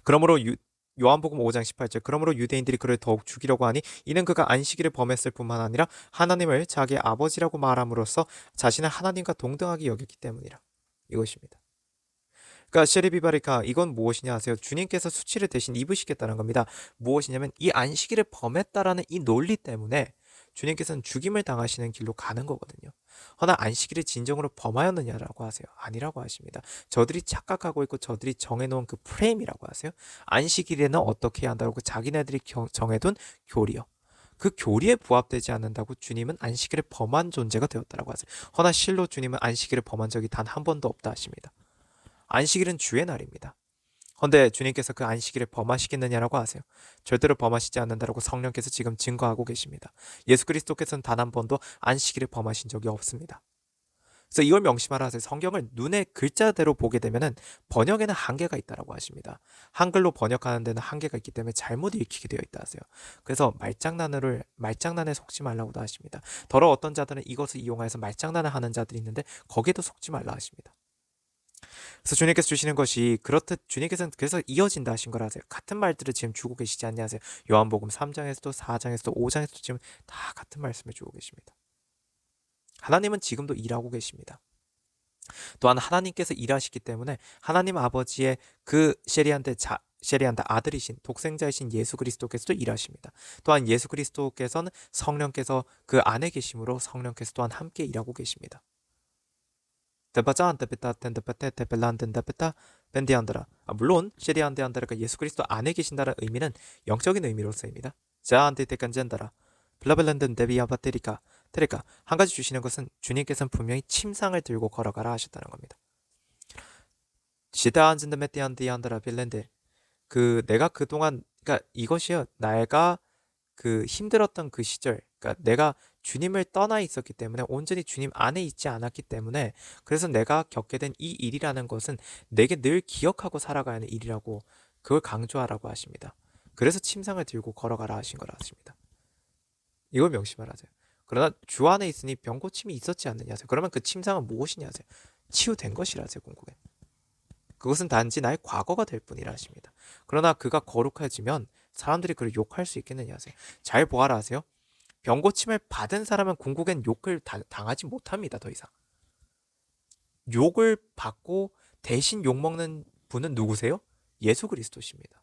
그러므로 요한복음 5장 18절 그러므로 유대인들이 그를 더욱 죽이려고 하니 이는 그가 안식일을 범했을 뿐만 아니라 하나님을 자기의 아버지라고 말함으로써 자신을 하나님과 동등하게 여겼기 때문이라. 이것입니다. 그러니까 셰리비바리카 이건 무엇이냐 하세요? 주님께서 수치를 대신 입으시겠다는 겁니다. 무엇이냐면 이 안식일을 범했다라는 이 논리 때문에 주님께서는 죽임을 당하시는 길로 가는 거거든요. 허나 안식일을 진정으로 범하였느냐라고 하세요. 아니라고 하십니다. 저들이 착각하고 있고 저들이 정해놓은 그 프레임이라고 하세요. 안식일에는 어떻게 해야 한다고 자기네들이 정해둔 교리요. 그 교리에 부합되지 않는다고 주님은 안식일을 범한 존재가 되었다라고 하세요. 허나 실로 주님은 안식일을 범한 적이 단 한 번도 없다 하십니다. 안식일은 주의 날입니다. 헌데 주님께서 그 안식일을 범하시겠느냐라고 하세요. 절대로 범하시지 않는다라고 성령께서 지금 증거하고 계십니다. 예수 그리스도께서는 단 한 번도 안식일을 범하신 적이 없습니다. 그래서 이걸 명심하라 하세요. 성경을 눈의 글자대로 보게 되면은 번역에는 한계가 있다라고 하십니다. 한글로 번역하는 데는 한계가 있기 때문에 잘못 읽히게 되어 있다 하세요. 그래서 말장난에 속지 말라고도 하십니다. 더러 어떤 자들은 이것을 이용해서 말장난을 하는 자들이 있는데 거기에도 속지 말라 하십니다. 그래서 주님께서 주시는 것이 그렇듯 주님께서는 그래서 이어진다 하신 거라 하세요. 같은 말들을 지금 주고 계시지 않냐 하세요. 요한복음 3장에서도 4장에서도 5장에서도 지금 다 같은 말씀을 주고 계십니다. 하나님은 지금도 일하고 계십니다. 또한 하나님께서 일하시기 때문에 하나님 아버지의 그 셰리한테 아들이신 독생자이신 예수 그리스도께서도 일하십니다. 또한 예수 그리스도께서는 성령께서 그 안에 계심으로 성령께서 또한 함께 일하고 계십니다. 물론 셰리안데안다라가 예수 그리스도 안에 계신다는 의미는 영적인 의미로서입니다. 자안데테간젠다라 블라벨란든 데비아바테리카 테레카 한 가지 주시는 것은 주님께서는 분명히 침상을 들고 걸어가라 하셨다는 겁니다. 시다안진드메티안디안다라 빌랜데 내가 그동안 그러니까 이것이요 내가 그 힘들었던 그 시절 그러니까 내가 주님을 떠나 있었기 때문에 온전히 주님 안에 있지 않았기 때문에 그래서 내가 겪게 된 이 일이라는 것은 내게 늘 기억하고 살아가야 하는 일이라고 그걸 강조하라고 하십니다. 그래서 침상을 들고 걸어가라 하신 거라 하십니다. 이걸 명심하라 하세요. 그러나 주 안에 있으니 병 고침이 있었지 않느냐 하세요. 그러면 그 침상은 무엇이냐 하세요. 치유된 것이라 하세요. 궁극에. 그것은 단지 나의 과거가 될 뿐이라 하십니다. 그러나 그가 거룩해지면 사람들이 그를 욕할 수 있겠느냐 하세요. 잘 보아라 하세요. 병 고침을 받은 사람은 궁극엔 욕을 당하지 못합니다. 더 이상. 욕을 받고 대신 욕먹는 분은 누구세요? 예수 그리스도십니다.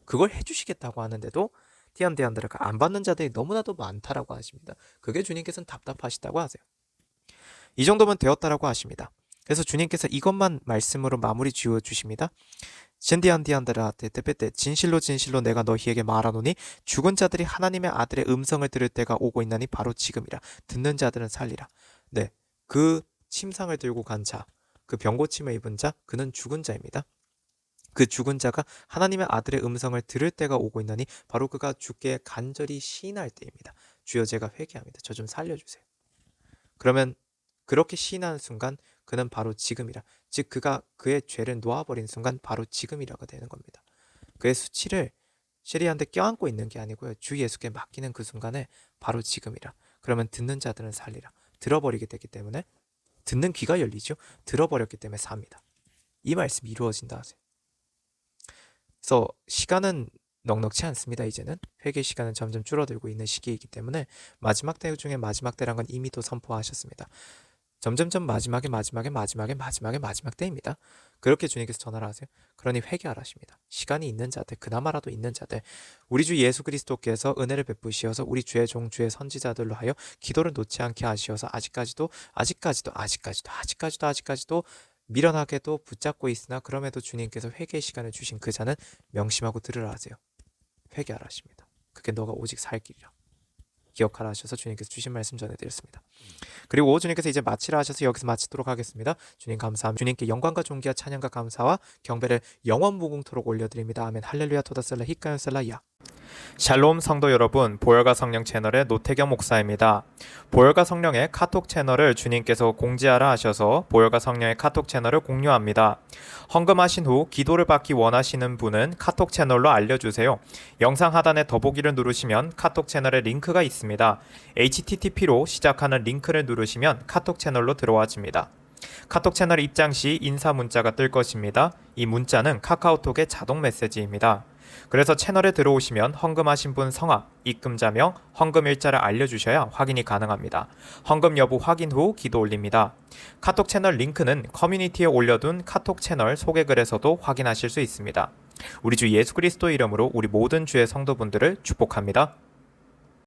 그걸 해주시겠다고 하는데도 티안데안드라가 안 받는 자들이 너무나도 많다라고 하십니다. 그게 주님께서는 답답하시다고 하세요. 이 정도면 되었다라고 하십니다. 그래서 주님께서 이것만 말씀으로 마무리 지어 주십니다. 신디안디안드라 테테페테 진실로 진실로 내가 너희에게 말하노니 죽은 자들이 하나님의 아들의 음성을 들을 때가 오고 있나니 바로 지금이라. 듣는 자들은 살리라. 네, 그 침상을 들고 간 자, 그 병고침을 입은 자, 그는 죽은 자입니다. 그 죽은 자가 하나님의 아들의 음성을 들을 때가 오고 있나니 바로 그가 주께 간절히 시인할 때입니다. 주여 제가 회개합니다. 저 좀 살려주세요. 그러면 그렇게 시인하는 순간 그는 바로 지금이라. 즉 그가 그의 죄를 놓아버린 순간 바로 지금이라가 되는 겁니다. 그의 수치를 셰리한테 껴안고 있는 게 아니고요. 주 예수께 맡기는 그 순간에 바로 지금이라. 그러면 듣는 자들은 살리라. 들어버리게 되기 때문에 듣는 귀가 열리죠. 들어버렸기 때문에 삽니다. 이 말씀이 이루어진다 하세요. 그래서 시간은 넉넉치 않습니다. 이제는 회개 시간은 점점 줄어들고 있는 시기이기 때문에 마지막 때 중에 마지막 때란 건 이미 또 선포하셨습니다. 점점점 마지막 때입니다. 그렇게 주님께서 전하라 하세요. 그러니 회개하라 하십니다. 시간이 있는 자들, 그나마라도 있는 자들, 우리 주 예수 그리스도께서 은혜를 베푸시어서 우리 주의 종, 주의 선지자들로 하여 기도를 놓지 않게 하시어서 아직까지도 미련하게도 붙잡고 있으나 그럼에도 주님께서 회개의 시간을 주신 그 자는 명심하고 들으라 하세요. 회개하라 하십니다. 그게 너가 오직 살 길이라. 기억하라 하셔서 주님께서 주신 말씀 전해드렸습니다. 그리고 주님께서 이제 마치라 하셔서 여기서 마치도록 하겠습니다. 주님 감사합니다. 주님께 영광과 존귀와 찬양과 감사와 경배를 영원 무궁토록 올려드립니다. 아멘. 할렐루야 토다셀라 히카연셀라야. 샬롬 성도 여러분, 보혈과 성령 채널의 노태경 목사입니다. 보혈과 성령의 카톡 채널을 주님께서 공지하라 하셔서 보혈과 성령의 카톡 채널을 공유합니다. 헌금하신 후 기도를 받기 원하시는 분은 카톡 채널로 알려주세요. 영상 하단에 더보기를 누르시면 카톡 채널의 링크가 있습니다. http로 시작하는 링크를 누르시면 카톡 채널로 들어와집니다. 카톡 채널 입장 시 인사 문자가 뜰 것입니다. 이 문자는 카카오톡의 자동 메시지입니다. 그래서 채널에 들어오시면 헌금하신 분 성함, 입금자명, 헌금 일자를 알려주셔야 확인이 가능합니다. 헌금 여부 확인 후 기도 올립니다. 카톡 채널 링크는 커뮤니티에 올려둔 카톡 채널 소개글에서도 확인하실 수 있습니다. 우리 주 예수 그리스도 이름으로 우리 모든 주의 성도분들을 축복합니다.